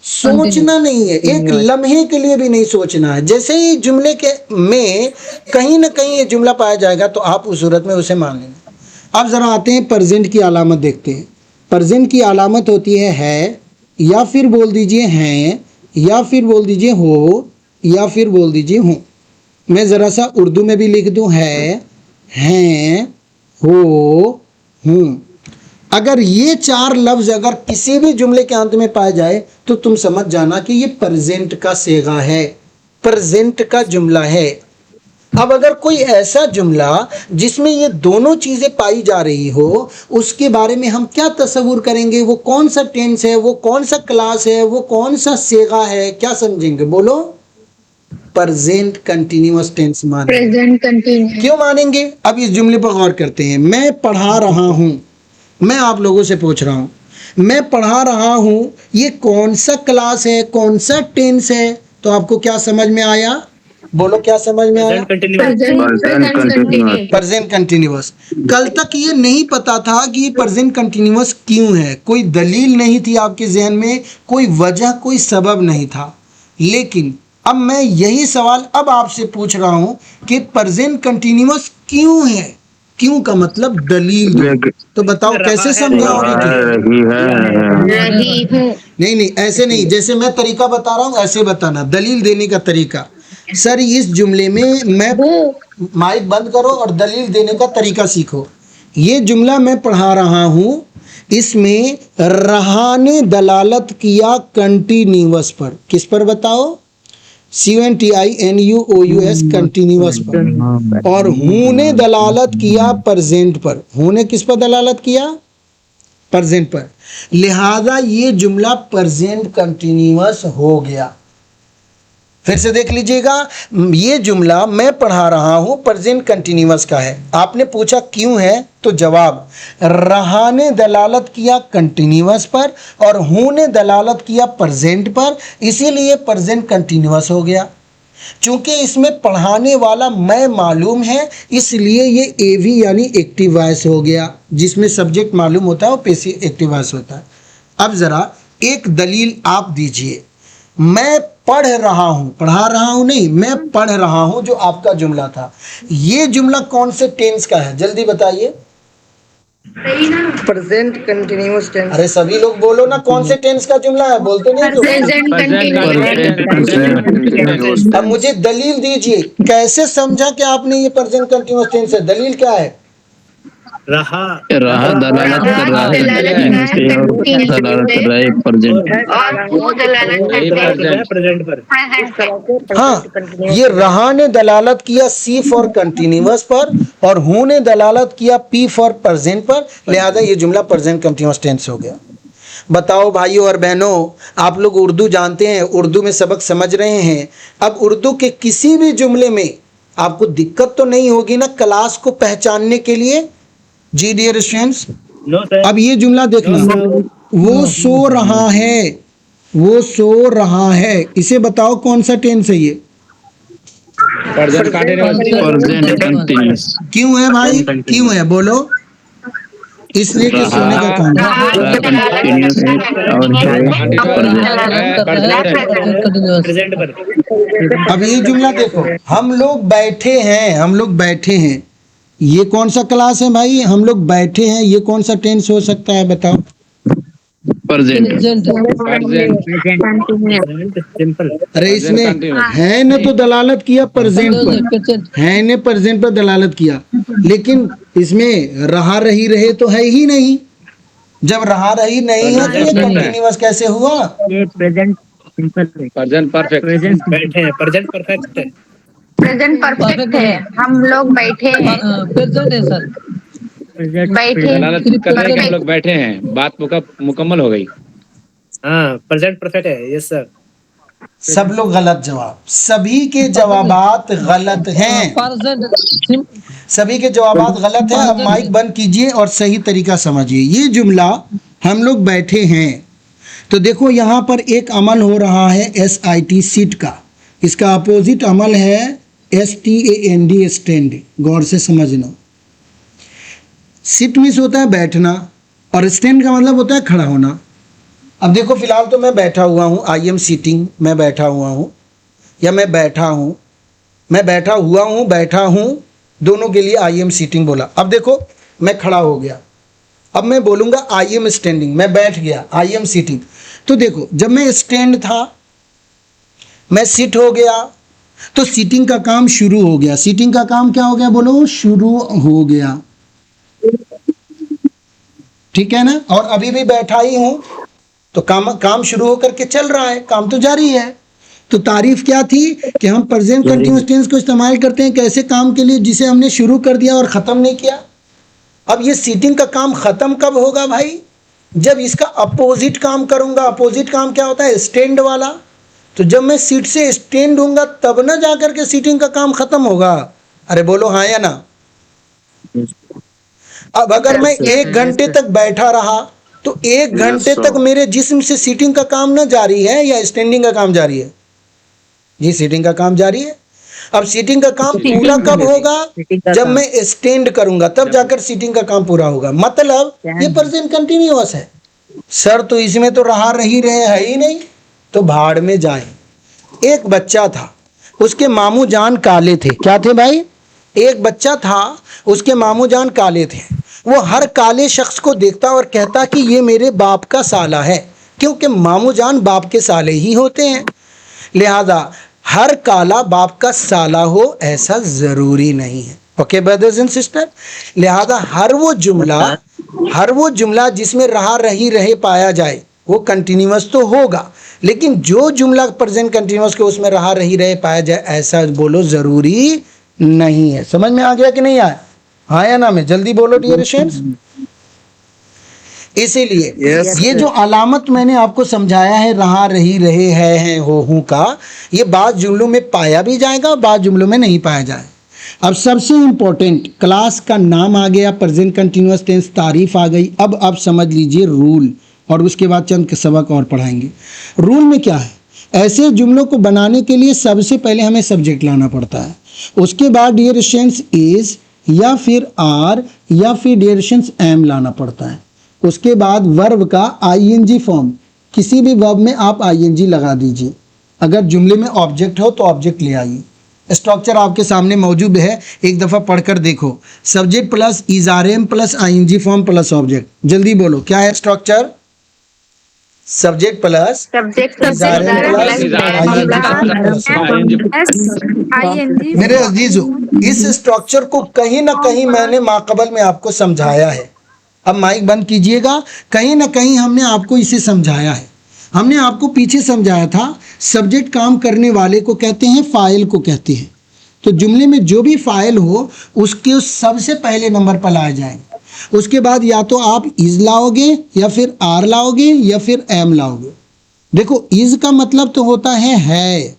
सोचना नहीं है, एक लम्हे के लिए भी नहीं सोचना है। जैसे ही जुमले के में कहीं ना कहीं ये जुमला पाया जाएगा तो आप उस सूरत में उसे मान लेना। अब जरा आते हैं प्रेजेंट की अलामत देखते हैं। प्रेजेंट की अलामत होती है या फिर बोल दीजिए हैं, या फिर बोल दीजिए हो, या फिर बोल दीजिए हूँ। मैं ज़रा सा उर्दू में भी लिख दूँ, है, हैं, हो, हूँ। अगर ये चार लफ्ज अगर किसी भी जुमले के अंत में पाए जाए तो तुम समझ जाना कि ये प्रेजेंट का सेगा है, प्रेजेंट का जुमला है। अब अगर कोई ऐसा जुमला जिसमें ये दोनों चीजें पाई जा रही हो, उसके बारे में हम क्या तस्वुर करेंगे? वो कौन सा टेंस है, वो कौन सा क्लास है, वो कौन सा सेगा है, क्या समझेंगे? बोलो। प्रेजेंट कंटिन्यूअस टेंस मानेंगे। Present continuous. क्यों मानेंगे? अब इस जुमले पर गौर करते हैं। मैं पढ़ा रहा हूं, मैं आप लोगों से पूछ रहा हूं, मैं पढ़ा रहा हूं, ये कौन सा क्लास है, कौन सा टेंस है? तो आपको क्या समझ में आया? बोलो, क्या समझ में आया? Present continuous. कल तक ये नहीं पता था कि ये प्रेजेंट कंटिन्यूअस क्यों है, कोई दलील नहीं थी आपके जहन में, कोई वजह, कोई सबब नहीं था। लेकिन अब मैं यही सवाल अब आपसे पूछ रहा हूं कि प्रेजेंट कंटिन्यूअस क्यों है? क्यों का मतलब दलील दो। तो बताओ कैसे समझाओगे? रही हूँ। नहीं, ऐसे नहीं, जैसे मैं तरीका बता रहा हूँ ऐसे बताना, दलील देने का तरीका। सर इस जुमले में मैं, माइक बंद करो और दलील देने का तरीका सीखो। ये जुमला मैं पढ़ा रहा हूँ, इसमें रहा ने दलालत किया कंटिन्यूअस पर। किस पर बताओ? CONTINUOUS कंटिन्यूअस पर। और हूँ ने दलालत किया प्रेजेंट पर। हूँ ने किस पर दलालत किया? प्रेजेंट पर। लिहाजा ये जुमला प्रेजेंट कंटिन्यूअस हो गया। फिर से देख लीजिएगा, ये जुमला मैं पढ़ा रहा हूं प्रेजेंट कंटिन्यूअस का है। आपने पूछा क्यों है, तो जवाब रहा ने दलालत किया कंटिन्यूअस पर और हूं ने दलालत किया प्रेजेंट पर, इसीलिए प्रेजेंट कंटिन्यूअस हो गया। चूंकि इसमें पढ़ाने वाला मैं मालूम है, इसलिए ये एवी यानी एक्टिव वॉइस हो गया। जिसमें सब्जेक्ट मालूम होता है वो पैसिव एक्टिव वॉइस होता है। अब जरा एक दलील आप दीजिए। मैं पढ़ रहा हूं, पढ़ा रहा हूं नहीं, मैं पढ़ रहा हूं जो आपका जुमला था, ये जुमला कौन से टेंस का है? जल्दी बताइए। Present continuous tense. अरे सभी लोग बोलो ना, कौन से टेंस का जुमला है? बोलते नहीं तो। Present continuous. अब मुझे दलील दीजिए, कैसे समझा कि आपने ये प्रेजेंट कंटिन्यूअस टेंस है? दलील क्या है? रहा दलालत कर रहा है, दलालत कर रहा है प्रेजेंट। और वो दलालत प्रेजेंट पर। हाँ, ये रहा ने दलालत किया सी फॉर कंटिन्यूअस पर और हूं ने दलालत किया पी फॉर प्रेजेंट पर, लिहाजा ये जुमला प्रेजेंट कंटिन्यूअस टेंस हो गया। बताओ भाइयों और बहनों, आप लोग उर्दू जानते हैं, उर्दू में सबक समझ रहे हैं। अब उर्दू के किसी भी जुमले में आपको दिक्कत तो नहीं होगी ना क्लास को पहचानने के लिए? जी डियर स्टूडेंट्स, अब ये जुमला देखना, वो सो रहा है, वो सो रहा है, इसे बताओ कौन सा टेंस है? ये प्रेजेंट कंटिन्यूअस। क्यों है भाई, क्यों है? बोलो। इसलिए कि सोने का काम है। कंटिन्यूअस है और प्रेजेंट पर। अब ये जुमला देखो, हम लोग बैठे हैं, हम लोग बैठे हैं, ये कौन सा क्लास है भाई? हम लोग बैठे हैं, ये कौन सा टेंस हो सकता है? बताओ। प्रेजेंट। सिंपल। अरे इसमें है ने तो दलालत किया प्रेजेंट पर, है ने प्रेजेंट पर दलालत किया, लेकिन इसमें रहा रही रहे तो है ही नहीं। जब रहा रही नहीं है तो ये कंटिन्यूअस कैसे हुआ? ये प्रेजेंट सिंपल है। Present perfect. बैठे हैं, प्रेजेंट परफेक्ट है। प्रेजेंट परफेक्ट है। हम लोग बैठे हैं। प्रेजेंट है सर। बैठे दलालत कर रहे हैं कि हम लोग बैठे हैं, बात मुकम्मल हो गई। हाँ, प्रेजेंट परफेक्ट है। Yes sir. सब लोग गलत जवाब, सभी के जवाबात गलत हैं, सभी के जवाबात गलत हैं। अब माइक बंद कीजिए और सही तरीका समझिए। ये जुमला हम लोग बैठे हैं, तो देखो यहाँ पर एक अमल हो रहा है SIT सीट का, इसका अपोजिट अमल है STAND स्टैंड। गौर से समझना, सिट मीन्स होता है बैठना और स्टैंड का मतलब होता है खड़ा होना। अब देखो फिलहाल तो मैं बैठा हुआ हूँ, I am sitting, मैं बैठा हुआ हूँ, या मैं बैठा हूँ, मैं बैठा हुआ हूँ, बैठा हूँ, दोनों के लिए I am sitting बोला। अब देखो मैं खड़ा हो गया, अब मैं बोलूंगा आई एम स्टैंडिंग, मैं बैठ गया, आई एम सीटिंग। तो देखो जब मैं स्टैंड था, मैं सिट हो गया, तो सीटिंग का काम शुरू हो गया। सीटिंग का काम क्या हो गया, बोलो, शुरू हो गया, ठीक है ना। और अभी भी बैठा ही हूं, तो काम शुरू होकर के चल रहा है, काम तो जारी है। तो तारीफ क्या थी कि हम प्रेजेंट कंटीन्यूअस टेंस को इस्तेमाल करते हैं कैसे काम के लिए जिसे हमने शुरू कर दिया और खत्म नहीं किया। अब ये सीटिंग का काम खत्म कब होगा भाई, जब इसका अपोजिट काम करूंगा। अपोजिट काम क्या होता है, स्टैंड वाला। तो जब मैं सीट से स्टैंड होऊंगा तब ना जाकर के सीटिंग का काम खत्म होगा। अरे बोलो हाँ या ना। अब अगर मैं 1 घंटे तक बैठा रहा तो 1 घंटे तक मेरे जिस्म से सीटिंग का काम ना जारी है या स्टैंडिंग का काम जारी है? जी सीटिंग का काम जारी है। अब सीटिंग का काम पूरा कब होगा, जब मैं स्टैंड करूंगा तब जाकर सीटिंग का काम पूरा होगा। मतलब ये प्रेजेंट कंटिन्यूअस है। सर तो इसमें तो रहा रही रहे है ही नहीं, तो भाड़ में जाए। एक बच्चा था, उसके मामू जान काले थे। क्या थे भाई? एक बच्चा था, उसके मामू जान काले थे। वो हर काले शख्स को देखता और कहता कि ये मेरे बाप का साला है, क्योंकि मामू जान बाप के साले ही होते हैं। लिहाजा हर काला बाप का साला हो ऐसा जरूरी नहीं है। ओके ब्रदर्स एंड सिस्टर, लिहाजा हर वो जुमला जिसमें रहा रही रहे पाया जाए वो कंटिन्यूअस तो होगा, लेकिन जो जुमला प्रेजेंट कंटिन्यूअस के उसमें रहा रही रहे पाया जाए ऐसा बोलो जरूरी नहीं है। समझ में आ गया कि नहीं आया? हाँ या ना में जल्दी बोलो डियर स्टूडेंट्स। इसीलिए ये जो अलामत मैंने आपको समझाया है रहा रही रहे है हो हूं का, ये बाद जुमलों में पाया भी जाएगा, बाद जुमलों में नहीं पाया जाए। अब सबसे इंपॉर्टेंट क्लास का नाम आ गया, प्रेजेंट कंटिन्यूअस टेंस तारीफ आ गई। अब आप समझ लीजिए रूल, और उसके बाद चंद सबक और पढ़ाएंगे। रूल में क्या है, ऐसे जुमलों को बनाने के लिए सबसे पहले हमें सब्जेक्ट लाना पड़ता है। उसके बाद डियर स्टूडेंट्स इज या फिर आर या फिर डियर स्टूडेंट्स एम लाना पड़ता है। उसके बाद वर्ब का आईएनजी फॉर्म, किसी भी वर्ब में आप आईएनजी लगा दीजिए। अगर जुमले में ऑब्जेक्ट हो तो ऑब्जेक्ट ले आइए। स्ट्रक्चर आपके सामने मौजूद है, एक दफ़ा पढ़कर देखो। Subject plus is are am plus ING form plus object. जल्दी बोलो क्या है स्ट्रक्चर? सब्जेक्ट प्लस मेरे अजीजों, इस स्ट्रक्चर को कहीं ना कहीं मैंने माकबल में आपको समझाया है। अब माइक बंद कीजिएगा। कहीं ना कहीं हमने आपको इसे समझाया है। हमने आपको पीछे समझाया था सब्जेक्ट काम करने वाले को कहते हैं, फाइल को कहते हैं। तो जुमले में जो भी फाइल हो उसके सबसे पहले नंबर पर लाए जाएंगे। उसके बाद या तो आप इज लाओगे या फिर आर लाओगे या फिर एम लाओगे। देखो इज का मतलब तो होता है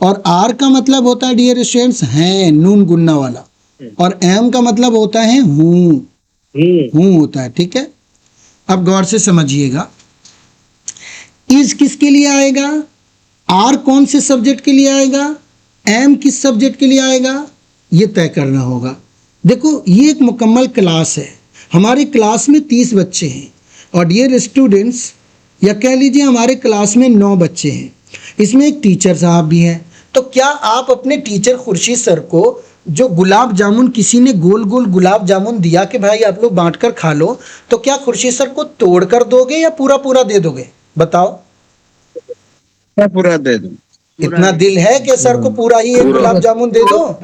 और आर का मतलब होता है डियर स्टूडेंट्स है, नून गुन्ना वाला, और एम का मतलब होता है हूँ होता है। ठीक है, अब गौर से समझिएगा। इज किसके लिए आएगा, आर कौन से सब्जेक्ट के लिए आएगा, एम किस सब्जेक्ट के लिए आएगा, ये तय करना होगा। देखो ये एक मुकम्मल क्लास है। हमारी क्लास में 30 बच्चे हैं और डियर स्टूडेंट्स, या कह लीजिए हमारे क्लास में 9 बच्चे हैं। इसमें एक टीचर साहब भी हैं। तो क्या आप अपने टीचर खुर्शीद सर को जो गुलाब जामुन, किसी ने गोल गोल गुलाब जामुन दिया कि भाई आप लोग बांट कर खा लो, तो क्या खुर्शीद सर को तोड़ कर दोगे या पूरा पूरा दे दोगे? बताओ। पूरा दे दो। इतना दिल है कि सर को पूरा ही एक गुलाब जामुन दे दो?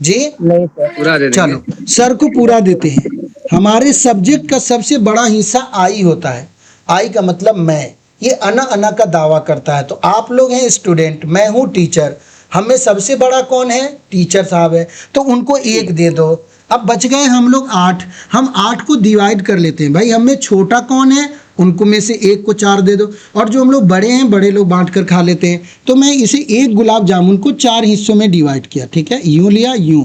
जी पूरा दे देंगे। चलो सर को पूरा देते हैं। हमारे सब्जेक्ट का सबसे बड़ा हिस्सा आई होता है। आई का मतलब मैं, ये अना का दावा करता है। तो आप लोग हैं स्टूडेंट, मैं हूँ टीचर, हमें सबसे बड़ा कौन है? टीचर साहब है। तो उनको 1 दे दो। अब बच गए हम लोग 8। हम 8 को डिवाइड कर लेते हैं। भाई हमें छोटा कौन है, उनको में से 1 को 4 दे दो, और जो हम लोग बड़े हैं, बड़े लोग बांट कर खा लेते हैं। तो मैं इसे 1 गुलाब जामुन को 4 हिस्सों में डिवाइड किया। ठीक है, यूं लिया यूं।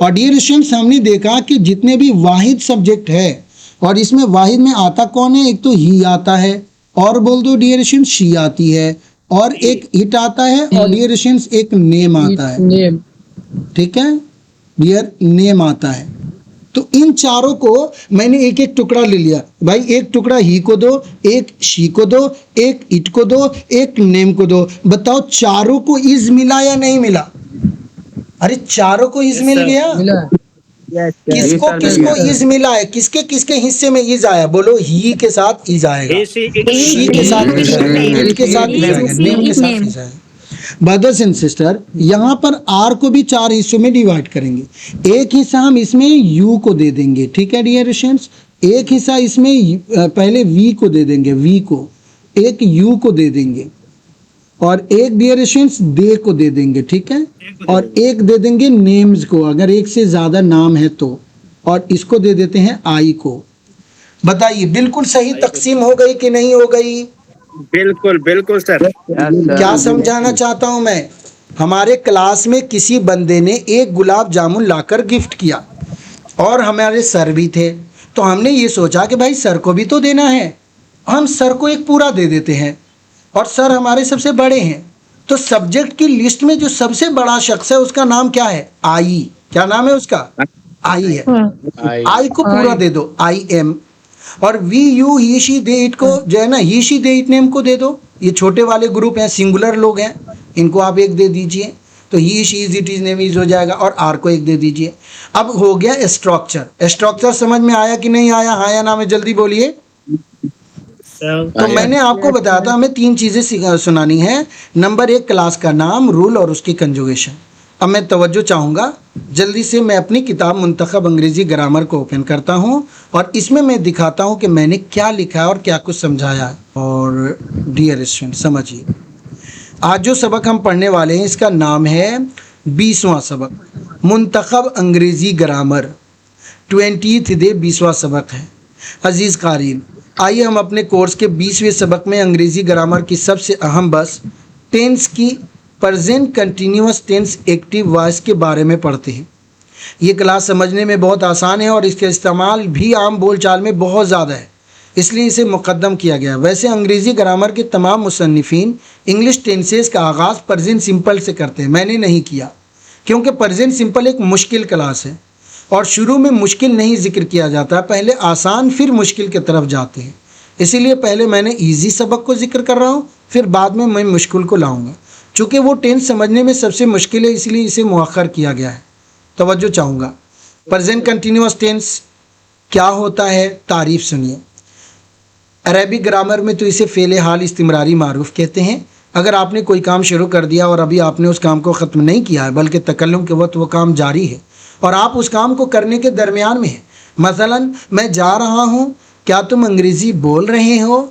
और डियर स्टूडेंट्स, हमने देखा कि जितने भी वाहिद सब्जेक्ट है, और इसमें वाहिद में आता कौन है? एक तो ही आता है, और बोल दो डियर स्टूडेंट्स शी आती है, और एक इट आता है, और डियर स्टूडेंट्स एक नेम आता है। ठीक है, डियर नेम आता है। तो इन चारों को मैंने एक एक टुकड़ा ले लिया। भाई एक टुकड़ा ही को दो, एक शी को दो, एक इट को दो, एक नेम को दो। बताओ चारों को इज मिला या नहीं मिला? अरे चारों को इज मिल गया। किसको किसको इज मिला है, किसके किसके हिस्से में इज आया, बोलो ही के साथ इज आएगा, शी के साथ इज आएगा, इट के साथ इज आएगा, नेम के साथ इज आएगा। ब्रदर्स एंड सिस्टर, यहाँ पर आर को भी 4 हिस्सों में डिवाइड करेंगे। एक हिस्सा हम इसमें यू को दे देंगे, ठीक है डियर स्टूडेंट्स। एक हिस्सा इसमें पहले वी को दे देंगे, वी को, एक यू को दे देंगे, और एक डियर स्टूडेंट्स दे को दे देंगे, ठीक है, और एक दे देंगे नेम्स को अगर एक से ज्यादा नाम है तो, और इसको दे देते हैं आई को। बताइए बिल्कुल सही तकसीम हो गई कि नहीं हो गई? बिल्कुल बिल्कुल सर। क्या समझाना चाहता हूं मैं, हमारे क्लास में किसी बंदे ने एक गुलाब जामुन लाकर गिफ्ट किया और हमारे सर भी थे, तो हमने ये सोचा कि भाई सर को भी तो देना है, हम सर को एक पूरा दे देते हैं, और सर हमारे सबसे बड़े हैं, तो सब्जेक्ट की लिस्ट में जो सबसे बड़ा शख्स है उसका नाम क्या है? आई। क्या नाम है उसका? आई है। आई को पूरा दे दो, आई एम, और we you he she they it को जो है ना, he she they it name को दे दो। ये छोटे वाले ग्रुप हैं, सिंगुलर लोग हैं, इनको आप एक दे दीजिए, तो he she is it is name is हो जाएगा, और आर को एक दे दीजिए। अब हो गया स्ट्रक्चर। स्ट्रक्चर समझ में आया कि नहीं आया? हाँ या ना में जल्दी बोलिए। तो मैंने आपको बताया था हमें 3 चीजें सुनानी है। नंबर 1 क्लास का नाम, रूल और उसकी कंजुगेशन। अब मैं तवज्जो चाहूँगा, जल्दी से मैं अपनी किताब मुंतखब अंग्रेजी ग्रामर को ओपन करता हूँ और इसमें मैं दिखाता हूँ कि मैंने क्या लिखा है और क्या कुछ समझाया है। और डियर स्टूडेंट समझिए, आज जो सबक हम पढ़ने वाले हैं इसका नाम है 20वां सबक, मुंतखब अंग्रेजी ग्रामर। 20th डे 20वां सबक है। अजीज़ क़ारीन, आइए हम अपने कोर्स के 20वें सबक में अंग्रेजी ग्रामर की सबसे अहम बस टेंस की present continuous tense active voice के बारे में पढ़ते हैं। ये क्लास समझने में बहुत आसान है और इसका इस्तेमाल भी आम बोलचाल में बहुत ज़्यादा है, इसलिए इसे मुक़द्दम किया गया। वैसे अंग्रेज़ी ग्रामर के तमाम मुसन्निफ़ीन इंग्लिश टेंसेस का आगाज़ प्रेजेंट सिंपल से करते हैं, मैंने नहीं किया क्योंकि प्रेजेंट सिंपल एक मुश्किल क्लास है और शुरू में मुश्किल नहीं जिक्र किया जाता, पहले आसान फिर मुश्किल की तरफ जाते हैं। इसीलिए पहले मैंने इजी सबक को जिक्र कर रहा हूँ, फिर बाद में मैं मुश्किल को लाऊंगा। चूँकि वो टेंस समझने में सबसे मुश्किल है, इसलिए इसे मुअख्खर किया गया है। तवज्जो चाहूँगा। प्रेजेंट कंटिन्यूअस टेंस क्या होता है, तारीफ सुनिए। अरबिक ग्रामर में तो इसे फ़ेल हाल इस्तिमरारी मारूफ कहते हैं। अगर आपने कोई काम शुरू कर दिया और अभी आपने उस काम को ख़त्म नहीं किया है, बल्कि तकल्लुम के वक्त वो काम जारी है और आप उस काम को करने के दरमियान में हैं, मसलन मैं जा रहा हूँ, क्या तुम अंग्रेज़ी बोल रहे हो,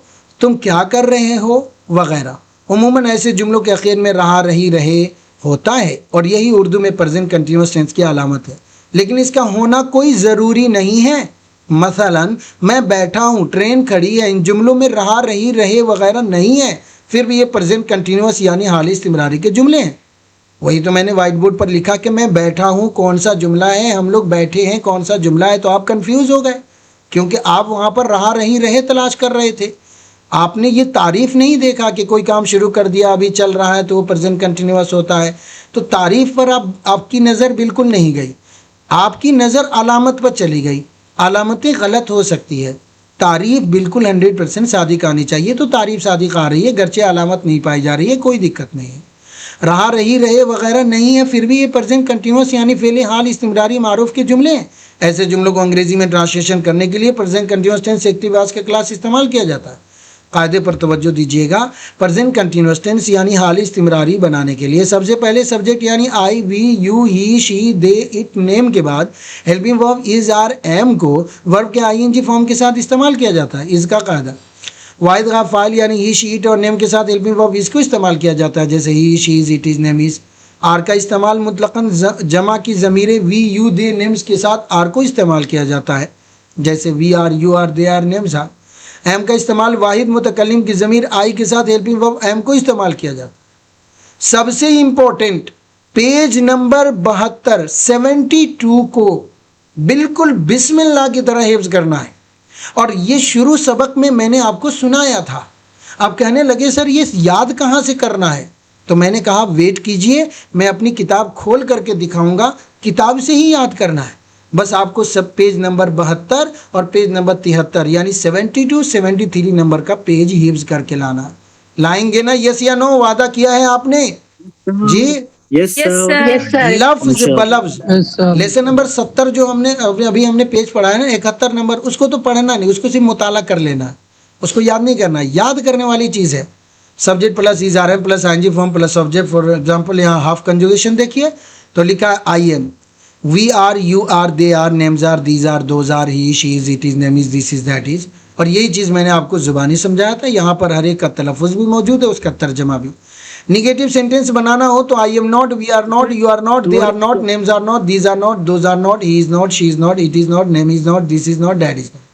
तुम क्या कर रहे हो, वगैरह। उमूमन ऐसे जुमलों के आखिर में रहा रही रहे होता है और यही उर्दू में प्रेजेंट कंटिन्यूअस टेंस की अलामत है, लेकिन इसका होना कोई ज़रूरी नहीं है। मसलन मैं बैठा हूँ, ट्रेन खड़ी है, इन जुमलों में रहा रही रहे वगैरह नहीं है, फिर भी ये प्रेजेंट कंटिन्यूअस यानी हाली इस्तिमरारी के जुमले हैं। वही तो मैंने वाइट बोर्ड पर लिखा कि मैं बैठा हूँ कौन सा जुमला है, हम लोग बैठे हैं कौन सा जुमला है, तो आप कंफ्यूज हो गए क्योंकि आप वहाँ पर रहा रही रहे तलाश कर रहे थे। आपने ये तारीफ़ नहीं देखा कि कोई काम शुरू कर दिया, अभी चल रहा है तो वो प्रेजेंट कंटिन्यूअस होता है, तो तारीफ़ पर आपकी नज़र बिल्कुल नहीं गई, आपकी नज़र अलामत पर चली गई। अलामतें गलत हो सकती है, तारीफ़ बिल्कुल 100% सादिक आनी चाहिए, तो तारीफ़ सादिक आ रही है, गरचे अलामत नहीं पाई जा रही है, कोई दिक्कत नहीं है। रहा रही रहे वगैरह नहीं है, फिर भी ये प्रेजेंट कंटिन्यूअस यानी फ़ेल हाल इस्तिमरारी मारूफ के जुमले हैं। ऐसे जुमलों को अंग्रेज़ी में ट्रांसलेशन करने के लिए present continuous tense active voice का क्लास इस्तेमाल किया जाता है। कायदे पर तवज्जो दीजिएगा। प्रेजेंट कंटिन्यूअस टेंस यानी हाल इस्तिमरारी बनाने के लिए सबसे पहले सब्जेक्ट यानी I, we, you, he, she, they, it, name के बाद helping verb is, are, am को वर्ब के आईएनजी फॉर्म के साथ इस्तेमाल किया जाता है। इसका कायदा वाहिद गा फाइल यानी ही, शी, इट और नेम के साथ हेल्पिंग वर्ब इसको इस्तेमाल किया जाता है, जैसे he, she is, it is, name is. Are का इस्तेमाल मुतलकन जमा की ज़मीरे वी, यू, दे, नेम्स के साथ आर को इस्तेमाल किया जाता है, जैसे we are, you are, they are, names are. Am का इस्तेमाल वाहिद मुतकल्लिम की ज़मीर आई के साथ हेल्पिंग वर्ब एम को इस्तेमाल किया जाता है। सबसे इम्पोर्टेंट पेज नंबर 72 72 को बिल्कुल बिस्मिल्लाह की तरह हिफ्ज करना है, और ये शुरू सबक में मैंने आपको सुनाया था। आप कहने लगे सर ये याद कहाँ से करना है, तो मैंने कहा वेट कीजिए, मैं अपनी किताब खोल करके दिखाऊंगा, किताब से ही याद करना है। बस आपको सब पेज नंबर 72 और पेज नंबर 73 यानी 72 73 नंबर का पेज हिफ्ज करके लाना। लाएंगे ना, यस या नो? वादा किया है आपने जी? Yes sir. Yes sir. लफ्ज बलफ्ज लेसन नंबर 70 जो हमने अभी हमने पेज पढ़ा है ना 71 नंबर, उसको तो पढ़ना नहीं, उसको सिर्फ मुताला कर लेना है, उसको याद नहीं करना। याद करने वाली चीज़ है subject plus is are am plus ING form plus subject. For example यहाँ हाफ कंजुगेशन देखिए तो लिखा है I am, we are, you are, they are, names are, these are, those are, he she is, it is, name is, this is, that is. और यही चीज़ मैंने आपको जुबानी समझाया था, यहाँ पर हर एक का तलफ़ुज़ भी मौजूद है, उसका तर्जमा भी। निगेटिव सेंटेंस बनाना हो तो I am not, we are not, you are not, they are not, names are not, these are not, those are not, he is not, she is not, it is not, name is not, this is not, that is not.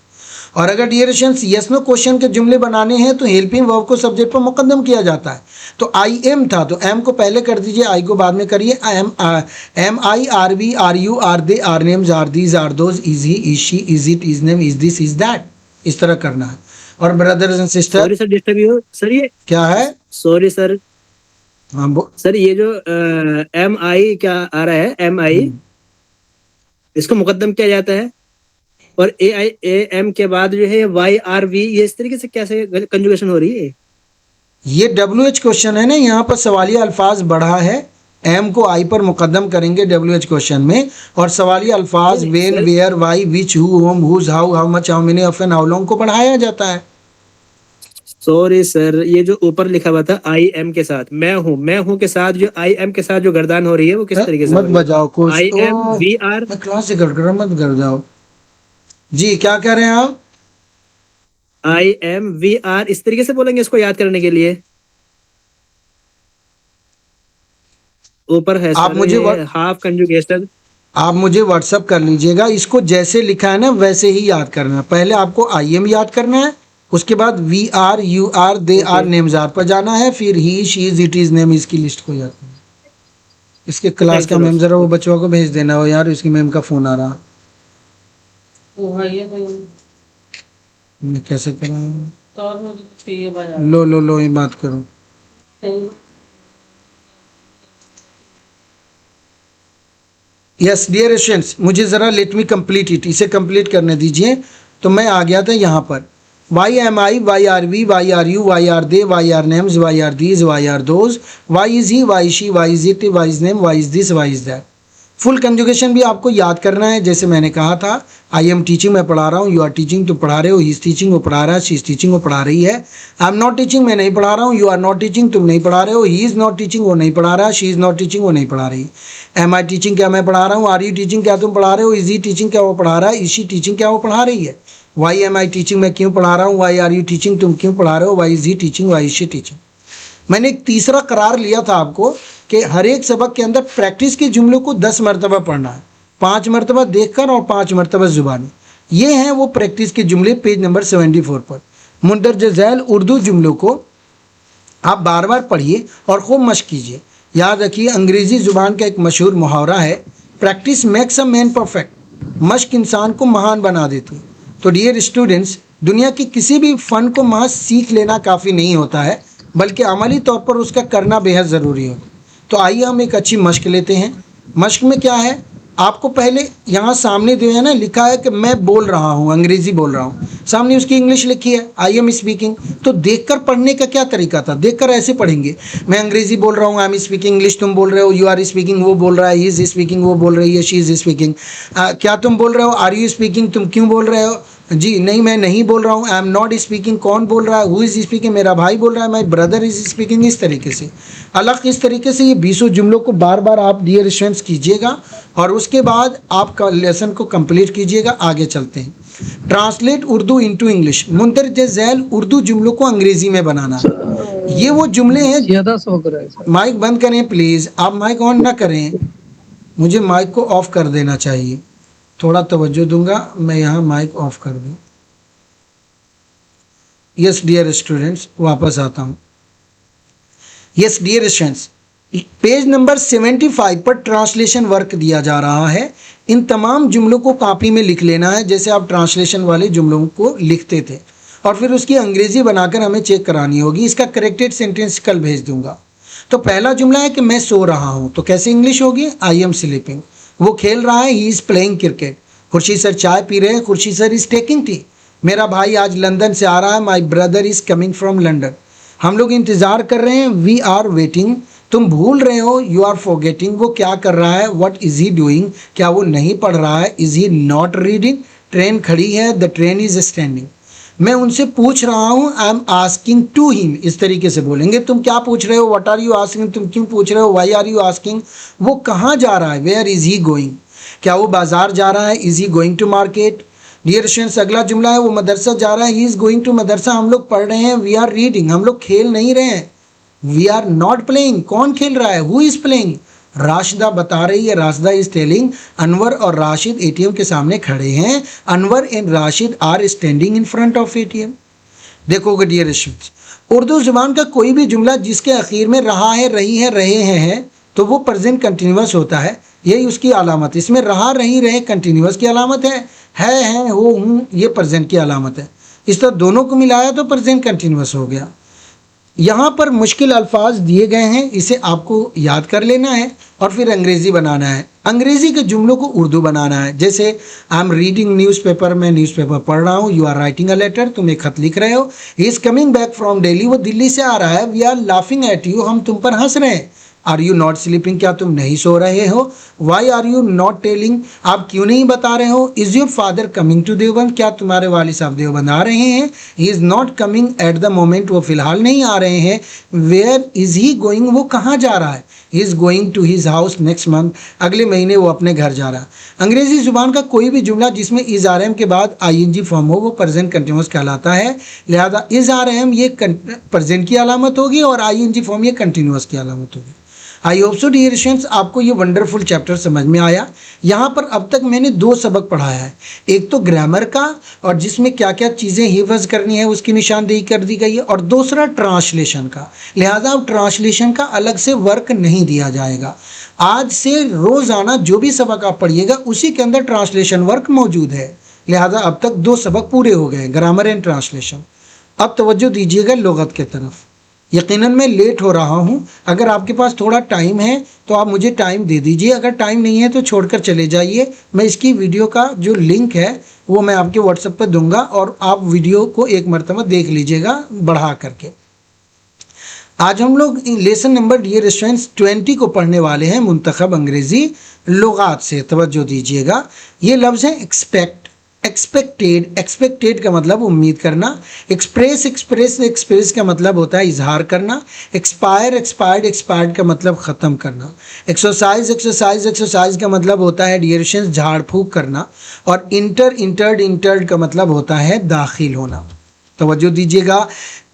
और अगर dear students yes no question के जुमले बनाने हैं तो helping verb को subject पर मुकद्दम किया जाता है। तो आई एम था तो एम को पहले कर दीजिए, आई को बाद में करिए। Am I, are we, are you, are they, are names, are these, are those, is he, is she, is it, is name, is this, is that, इस तरह करना है। और brothers and sister, sorry sir disturb you sir, ये क्या है? Sorry sir. हाँ sir ये जो एम आई क्या आ रहा है, एम आई इसको मुकद्दम किया जाता है, और ए आई ए एम के बाद जो है वाई आर वी, ये इस तरीके से कैसे कंजुगेशन हो रही है? ये WH क्वेश्चन है ना, यहाँ पर सवालिया अल्फाज बढ़ा है, एम को आई पर मुकद्दम करेंगे WH क्वेश्चन में, और सवालिया अल्फाज when, where, why, which, who, whom, whose, how much, how many, often, how long को बढ़ाया जाता है। सॉरी सर, ये जो ऊपर लिखा हुआ था आई एम के साथ मैं हूँ के साथ जो आई एम के साथ जो गर्दान हो रही है वो किस तरीके से? मत बजाओ कुछ, आई एम वी आर, मैं क्लास से कर मत कर जाओ जी। क्या कह रहे हैं आप? आई एम वी आर इस तरीके से बोलेंगे इसको याद करने के लिए। ऊपर है आप मुझे हाफ कंजुगेशन, आप मुझे व्हाट्सअप कर लीजिएगा, इसको जैसे लिखा है ना वैसे ही याद करना है। पहले आपको आई एम याद करना है, उसके बाद we are, you are, they are, names are पर जाना है, फिर he, she is, it is, name is की लिस्ट को याद करना है। इसके क्लास का मैम जरा वो बच्चों को भेज देना हो यार, इसकी मैम का फोन आ रहा। मैं कैसे करूँ? लो ये बात करो। यस डियर स्टूडेंट्स, मुझे ज़रा लेट मी कंप्लीट इट, इसे कंप्लीट करने दीजिए। तो मैं आ गया था यहाँ पर, why am I, why are we, why are you, why are they, why are names, why are these, why are those, why is he, why she, why is it, why is name, why is this, why is that. Full conjugation भी आपको याद करना है, जैसे मैंने कहा था आई am teaching, मैं पढ़ा रहा हूँ, यू आर टीचिंग, तुम पढ़ा रहे हो, ही इज टीचिंग, वो पढ़ा रहा है, शी इज टीचिंग, वो पढ़ा रही है। आई एम नॉट टीचिंग, मैं नहीं पढ़ा रहा हूँ, यू आर नॉट टीचिंग, तुम नहीं पढ़ा रहे हो, ही इज़ नॉट टीचिंग, वो नहीं पढ़ा रहा है, शी इज़ नॉट टीचिंग, वो नहीं पढ़ा रही। एम आई टीचिंग, क्या मैं पढ़ा रहा हूँ, आर यू टीचिंग, क्या तुम पढ़ा रहे हो, इज ही टीचिंग, क्या वो पढ़ा रहा है, इज शी टीचिंग, क्या वो पढ़ा रही है। वाई एम आई टीचिंग, मैं क्यों पढ़ा रहा हूँ, वाई आर यू टीचिंग, तुम क्यों पढ़ा रहे हो, why is he teaching, why is she teaching. मैंने एक तीसरा करार लिया था आपको कि हर एक सबक के अंदर प्रैक्टिस के जुमलों को 10 मरतबा पढ़ना है, 5 मरतबा देखकर और 5 मरतबा जुबानी। ये हैं वो प्रैक्टिस के जुमले पेज नंबर 74 पर। मुंदरज झैल उर्दू जुमलों को आप बार बार पढ़िए और खूब मश्क कीजिए। याद रखिए अंग्रेज़ी ज़ुबान का एक मशहूर मुहावरा है, practice makes a man perfect. मश्क इंसान को महान बना देती है। तो डियर स्टूडेंट्स, दुनिया की किसी भी फ़न को महज सीख लेना काफ़ी नहीं होता है, बल्कि अमली तौर पर उसका करना बेहद ज़रूरी होता है। तो आइए हम एक अच्छी मश्क लेते हैं। मश्क में क्या है, आपको पहले यहाँ सामने जो है ना लिखा है कि मैं बोल रहा हूँ, अंग्रेज़ी बोल रहा हूँ, सामने उसकी इंग्लिश लिखी है आई एम स्पीकिंग। तो देखकर पढ़ने का क्या तरीका था, देखकर ऐसे पढ़ेंगे, मैं अंग्रेज़ी बोल रहा हूँ, आई एम स्पीकिंग, इंग्लिश तुम बोल रहे हो, यू आर स्पीकिंग वो बोल रहा है, ही इज़ स्पीकिंग वो बोल रही है, शी इज़ स्पीकिंग। क्या तुम बोल रहे हो, आर यू स्पीकिंग, तुम क्यों बोल रहे हो, जी नहीं मैं नहीं बोल रहा हूँ, आई एम नॉट स्पीकिंग, कौन बोल रहा है, हु इज़ स्पीकिंग, मेरा भाई बोल रहा है, माई ब्रदर इज़ स्पीकिंग। इस तरीके से अलग इस तरीके से ये 20 जुमलों को बार बार आप डियर स्टूडेंट्स कीजिएगा और उसके बाद आपका लेसन को कंप्लीट कीजिएगा। आगे चलते हैं। ट्रांसलेट उर्दू इनटू इंग्लिश, मुंदरज झैल उर्दू जुमलों को अंग्रेजी में बनाना। ये वो जुमले हैं, ज्यादा शौक रहा है। माइक बंद करें प्लीज़, आप माइक ऑन ना करें, मुझे माइक को ऑफ कर देना चाहिए, थोड़ा तवज्जो दूंगा मैं, यहाँ माइक ऑफ कर दूँ। यस डियर स्टूडेंट्स, वापस आता हूँ। Yes dear students, page number 75 पर ट्रांसलेशन वर्क दिया जा रहा है। इन तमाम जुमलों को कॉपी में लिख लेना है जैसे आप ट्रांसलेशन वाले जुमलों को लिखते थे, और फिर उसकी अंग्रेजी बनाकर हमें चेक करानी होगी। इसका करेक्टेड सेंटेंस कल भेज दूंगा। तो पहला जुमला है कि मैं सो रहा हूँ, तो कैसे इंग्लिश होगी, आई एम स्लीपिंग। वो खेल रहा है, he is playing cricket. Khurshid sir चाय पी रहे हैं, Khurshid sir is taking tea. मेरा भाई आज लंदन से आ रहा है, my brother is coming from London. हम लोग इंतज़ार कर रहे हैं, वी आर वेटिंग तुम भूल रहे हो, यू आर फॉरगेटिंग। वो क्या कर रहा है, व्हाट इज ही डूइंग, क्या वो नहीं पढ़ रहा है, is he not reading. Train खड़ी है, द ट्रेन इज स्टैंडिंग। मैं उनसे पूछ रहा हूँ, I am asking to him, इस तरीके से बोलेंगे। तुम क्या पूछ रहे हो, व्हाट आर यू आस्किंग, तुम क्यों पूछ रहे हो, व्हाई आर यू आस्किंग। वो कहाँ जा रहा है, वेयर इज ही गोइंग, क्या वो बाजार जा रहा है, is he going to market. Dear students, अगला जुमला है वो मदरसा जा रहा है, he is going to madrasa. हम लोग पढ़ रहे हैं, वी आर रीडिंग, हम लोग खेल नहीं रहे हैं। वी आर नॉट प्लेइंग, कौन खेल रहा है, हु इज प्लेइंग। राशिदा बता रही है, राशिदा इज टेलिंग, अनवर और राशिद एटीएम के सामने खड़े हैं। Anwar and Rashid are standing in front of ATM. देखोगे डियर स्टूडेंट्स, उर्दू जुबान का कोई भी जुमला जिसके आखिर में रहा है, रही है, रहे हैं तो वो प्रेजेंट कंटिन्यूअस होता है, यही उसकी अलामत। इसमें रहा, रही, रहे कंटिन्यूअस की अलामत है, हो, हूँ, ये प्रेजेंट की अलामत है। इस तरह दोनों को मिलाया तो प्रेजेंट कंटिन्यूअस हो गया। यहाँ पर मुश्किल अल्फाज दिए गए हैं, इसे आपको याद कर लेना है और फिर अंग्रेज़ी बनाना है। अंग्रेज़ी के जुमलों को उर्दू बनाना है। जैसे आई एम रीडिंग न्यूज़पेपर, मैं न्यूज़पेपर पढ़ रहा हूँ। You are writing a letter, तुम एक खत लिख रहे हो। He is coming back from Delhi, वो दिल्ली से आ रहा है। We are laughing at you, हम तुम पर हंस रहे हैं। आर यू नॉट स्लीपिंग, क्या तुम नहीं सो रहे हो। Why are you not telling, आप क्यों नहीं बता रहे हो। Is your father coming to Deoband, क्या तुम्हारे वालिद साहब देवबंद आ रहे हैं। He is not coming at the moment, वो फिलहाल नहीं आ रहे हैं। वेयर इज़ ही गोइंग, वो कहाँ जा रहा है। He is going to his house next month, अगले महीने वो अपने घर जा रहा है। अंग्रेज़ी जुबान का कोई भी जुमला जिसमें इज़ आर एम के बाद ING फॉर्म हो वो प्रेजेंट कंटिन्यूअस कहलाता है। लिहाजा इज़ आर एम ये प्रेजेंट की अलामत होगी और ING फॉर्म ये कंटिन्यूअस की अलामत होगी। I hope so dear students, आपको ये वंडरफुल चैप्टर समझ में आया। यहाँ पर अब तक मैंने 2 सबक पढ़ाया है, एक तो ग्रामर का और जिसमें क्या क्या चीज़ें हिफ्ज़ करनी है उसकी निशानदेही कर दी गई है, और दूसरा ट्रांसलेशन का। लिहाजा अब ट्रांसलेशन का अलग से वर्क नहीं दिया जाएगा। आज से रोज़ाना जो भी सबक आप पढ़िएगा उसी के अंदर ट्रांसलेशन वर्क मौजूद है। लिहाजा अब तक 2 सबक पूरे हो गए, ग्रामर एंड ट्रांसलेशन। अब तवज्जो दीजिएगा लुगत के तरफ। यकीनन मैं लेट हो रहा हूँ, अगर आपके पास थोड़ा टाइम है तो आप मुझे टाइम दे दीजिए, अगर टाइम नहीं है तो छोड़कर चले जाइए। मैं इसकी वीडियो का जो लिंक है वो मैं आपके व्हाट्सएप पर दूंगा और आप वीडियो को एक मरतबा देख लीजिएगा बढ़ा करके। आज हम लोग लेसन नंबर डियर स्टूडेंट्स 20 को पढ़ने वाले हैं मुंतखब अंग्रेज़ी लुगात से। तवज्जो दीजिएगा, ये लफ्ज़ है एक्सपेक्ट, एक्सपेक्टेड। एक्सपेक्टेड का मतलब उम्मीद करना। एक्सप्रेस, एक्सप्रेस का मतलब होता है इजहार करना। एक्सपायर, एक्सपायर्ड का मतलब ख़त्म करना। एक्सरसाइज का मतलब होता है डियर स्टूडेंट्स झाड़ फूँक करना। और इंटर्ड का मतलब होता है दाखिल होना। तवज्जो दीजिएगा,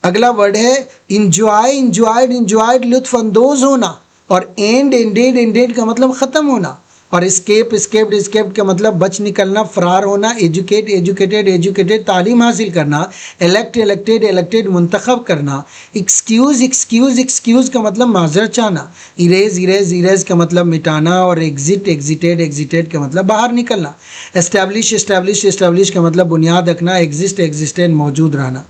अगला वर्ड है इंजॉयड लुत्फ़अंदोज़ होना। और एंडेड का मतलब ख़त्म होना। और एस्केप्ड का मतलब बच निकलना, फरार होना। एजुकेटेड तालीम हासिल करना। इलेक्टेड मुंतखब करना। एक्सक्यूज़ का मतलब माजरत चाहना। इरेज का मतलब मिटाना। और एग्जिटेड का मतलब बाहर निकलना। एस्टैब्लिश का मतलब बुनियाद रखना। एग्जिस्टेड मौजूद रहना।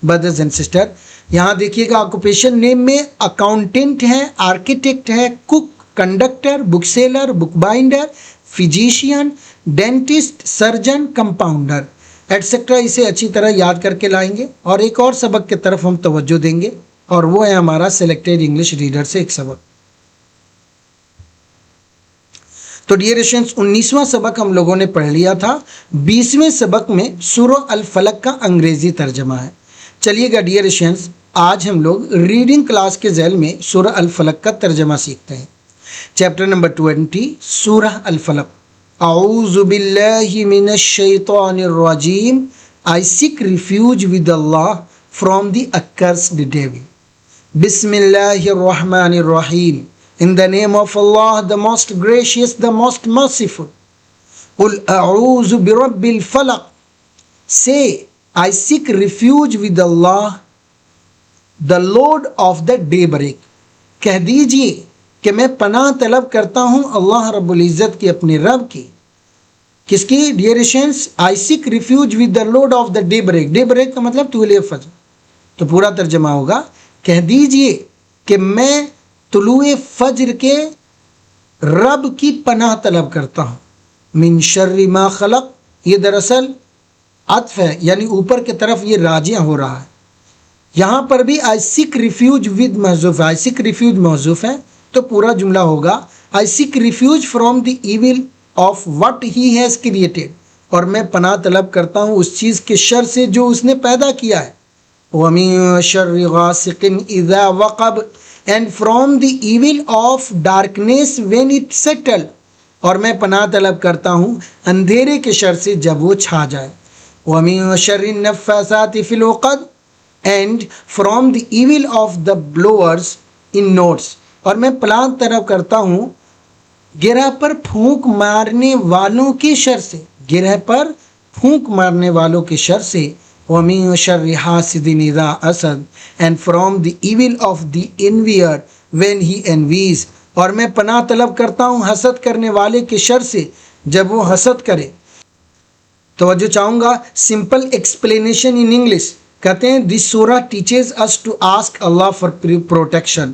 ब्रदर्स एंड सिस्टर, यहाँ देखिएगा ऑक्यूपेशन नेम में अकाउंटेंट है, आर्किटेक्ट है, cook, conductor, book seller, book binder, physician, dentist, surgeon, compounder etcetera. इसे अच्छी तरह याद करके लाएंगे और एक और सबक की तरफ हम तवज्जो देंगे और वो है हमारा सिलेक्टेड इंग्लिश रीडर से एक सबक। तो डियर स्टूडेंट्स 19वां सबक हम लोगों ने पढ़ लिया था। 20वें सबक में सूरह अल फलक का अंग्रेजी तर्जमा है। चलिएगा डियर स्टूडेंट्स, आज हम लोग रीडिंग क्लास के ज़ैल में सूरह अल फलक का तर्जमा सीखते हैं। चैप्टर नंबर 20 सूरह अल फलक। औज़ु बिल्लाहि मिनश शैतानिर रजीम, I seek refuge with Allah from the accursed devil. बिस्मिल्लाहिर रहमानिर रहीम, in the name of Allah, the most gracious, the most merciful. Qul a'udhu bi rabbil falaq, say I seek refuge with Allah, the Lord of the daybreak. कह दीजिए कि मैं पनाह तलब करता हूँ अल्लाह रब्बुल इज़्ज़त की, अपने रब की। किसकी dear students? I seek refuge with the lord of the daybreak. Daybreak का मतलब तुलुए फजर। तो पूरा तर्जमा होगा, कह दीजिए कि मैं तुलुए फजर के रब की पनाह तलब करता हूँ। मिन शर्रि मा खलक, ये दरअसल अत्फ है, यानी ऊपर की तरफ ये राजियाँ हो रहा है। यहाँ पर भी आई सीक रिफ्यूज विद मौजूफ है, आई सीक रिफ्यूज मौजूफ है तो पूरा जुमला होगा आई seek refuse from the evil of what he has created, और मैं पनाह तलब करता हूँ उस चीज़ के शर से जो उसने पैदा किया है। वमिन शर्रि गासिकिन इज़ा वक़ब, and from the evil of darkness when it settle, और मैं पनाह तलब करता हूँ अंधेरे के शर से जब वो छा जाए। वमिन शर्रि नफ़्फ़ासाति फ़िल उक़द, and from the evil of the blowers in knots, और मैं पनाह तलब करता हूँ गिरह पर फूंक मारने वालों के शर से, गिरह पर फूंक मारने वालों के शर से। वमिन शर्रि हासिदिन इज़ा असद, and from the evil of the envier when he envies, और मैं पनाह तलब करता हूँ हसद करने वाले के शर से जब वो हसद करे। तवज्जो चाहूँगा, सिंपल एक्सप्लेनेशन इन इंग्लिश। कहते हैं this surah teaches us to ask Allah for protection.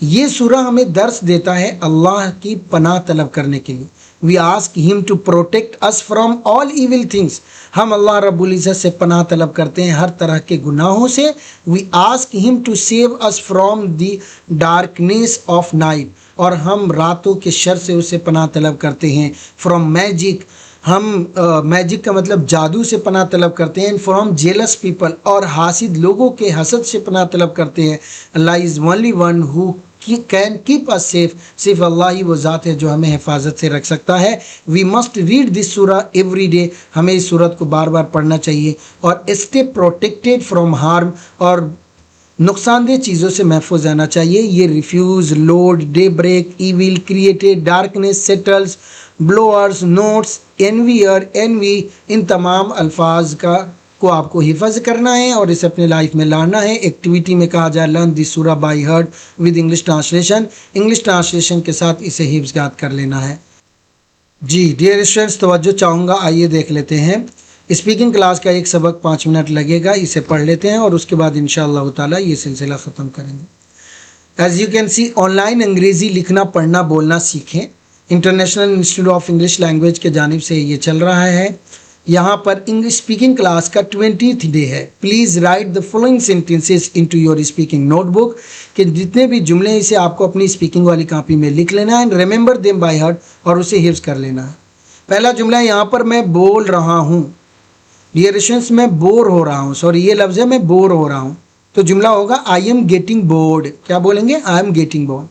ये सूरा हमें दर्स देता है अल्लाह की पनाह तलब करने के लिए। We ask him to protect us from all evil things, हम अल्लाह रब्बुल इज़्ज़त से पनाह तलब करते हैं हर तरह के गुनाहों से। We ask him to save us from the darkness of night, और हम रातों के शर से उसे पनाह तलब करते हैं। फ्रॉम मैजिक, हम मैजिक का मतलब जादू से पनाह तलब करते हैं। फ्रॉम जेलस पीपल, और हासिद लोगों के हसद से पनाह तलब करते हैं। Allah is only one who can keep us safe, सिर्फ अल्लाह ही वो ज़ात है जो हमें हिफाजत से रख सकता है। वी मस्ट रीड दिस सूरा एवरी डे, हमें इस सूरत को बार बार पढ़ना चाहिए। और स्टे प्रोटेक्टेड फ्रॉम हार्म, और नुकसानदेह चीज़ों से महफूज रहना चाहिए। ये refuge, lord, daybreak, evil, created, darkness, settles, blowers, knots, envier, envy, इन तमाम अल्फाज को आपको हिफज करना है और इसे अपने लाइफ में लाना है। एक्टिविटी में कहा जाए लर्न दिस सूरा by heart with English translation, English translation के साथ इसे हिफ्ज़ याद कर लेना है। जी डियर स्टूडेंट्स, तवज्जो चाहूँगा, आइए देख लेते हैं। स्पीकिंग क्लास का एक सबक 5 मिनट लगेगा, इसे पढ़ लेते हैं और उसके बाद इंशाअल्लाह ताला ये सिलसिला ख़त्म करेंगे। As you can see, online Angrezi लिखना, पढ़ना, बोलना सीखें। International Institute of English Language के जानिब से ये चल रहा है। यहाँ पर इंग्लिश स्पीकिंग क्लास का 20th डे है। Please write the following sentences into your speaking notebook, कि जितने भी जुमले इसे आपको अपनी स्पीकिंग वाली कॉपी में लिख लेना है। रिमेंबर देम बाय हार्ट, और उसे हिफ्ज़ कर लेना है। पहला जुमला यहाँ पर मैं बोल रहा हूँ। डियर स्टूडेंट्स, मैं बोर हो रहा हूँ, सॉरी ये लफ्ज़ है मैं बोर हो रहा हूँ। तो जुमला होगा आई एम गेटिंग बोर्ड। क्या बोलेंगे? आई एम गेटिंग बोर्ड।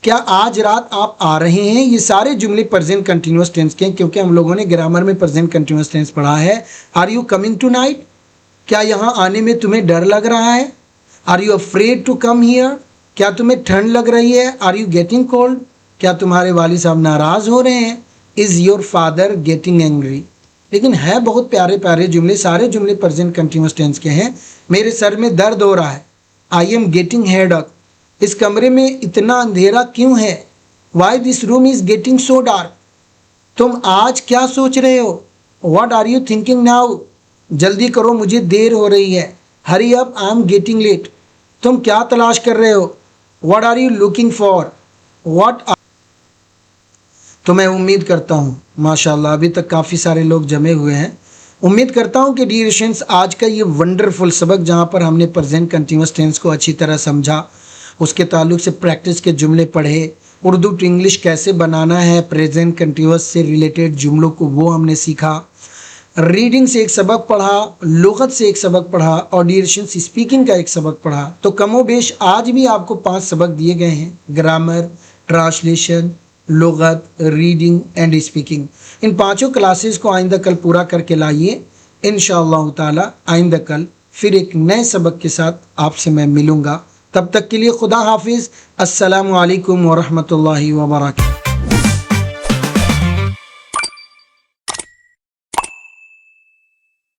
क्या आज रात आप आ रहे हैं? ये सारे जुमले प्रेजेंट कंटिन्यूअस टेंस के हैं, क्योंकि हम लोगों ने ग्रामर में प्रेजेंट कंटिन्यूअस टेंस पढ़ा है। Are you coming tonight? क्या यहाँ आने में तुम्हें डर लग रहा है? Are you afraid to come here? क्या तुम्हें ठंड लग रही है? Are you getting cold? क्या तुम्हारे वालिद साहब नाराज़ हो रहे हैं? Is your father getting angry? लेकिन है बहुत प्यारे प्यारे जुमले, सारे जुमले प्रेजेंट कंटिन्यूअस टेंस के हैं। मेरे सर में दर्द हो रहा है। I am getting headache. इस कमरे में इतना अंधेरा क्यों है? Why this room is getting so dark. तुम आज क्या सोच रहे हो? What are you thinking now? जल्दी करो, मुझे देर हो रही है। Hurry up, I am getting late. तुम क्या तलाश कर रहे हो? What are you looking for? तो मैं उम्मीद करता हूँ, माशाल्लाह अभी तक काफ़ी सारे लोग जमे हुए हैं। उम्मीद करता हूँ कि डियर स्टूडेंट्स, आज का ये वंडरफुल सबक जहाँ पर हमने प्रेजेंट कंटिन्यूअस टेंस को अच्छी तरह समझा, उसके ताल्लुक से प्रैक्टिस के जुमले पढ़े, उर्दू टू इंग्लिश कैसे बनाना है, प्रेजेंट कंटिन्यूअस से रिलेटेड जुमलों को वो हमने सीखा, रीडिंग से एक सबक पढ़ा, लुगत से एक सबक पढ़ा, और डियर स्टूडेंट्स स्पीकिंग का एक सबक पढ़ा। तो कमोबेश आज भी आपको 5 सबक दिए गए हैं, ग्रामर, ट्रांसलेशन, लुगत, रीडिंग एंड स्पीकिंग। इन 5 क्लासेस को आइंदा कल पूरा करके लाइए इंशाअल्लाह ताला। आइंदा कल फिर एक नए सबक के साथ आपसे मैं मिलूँगा। तब तक के लिए खुदा हाफिज़। अस्सलामु अलैकुम व रहमतुल्लाहि व बरकातहू।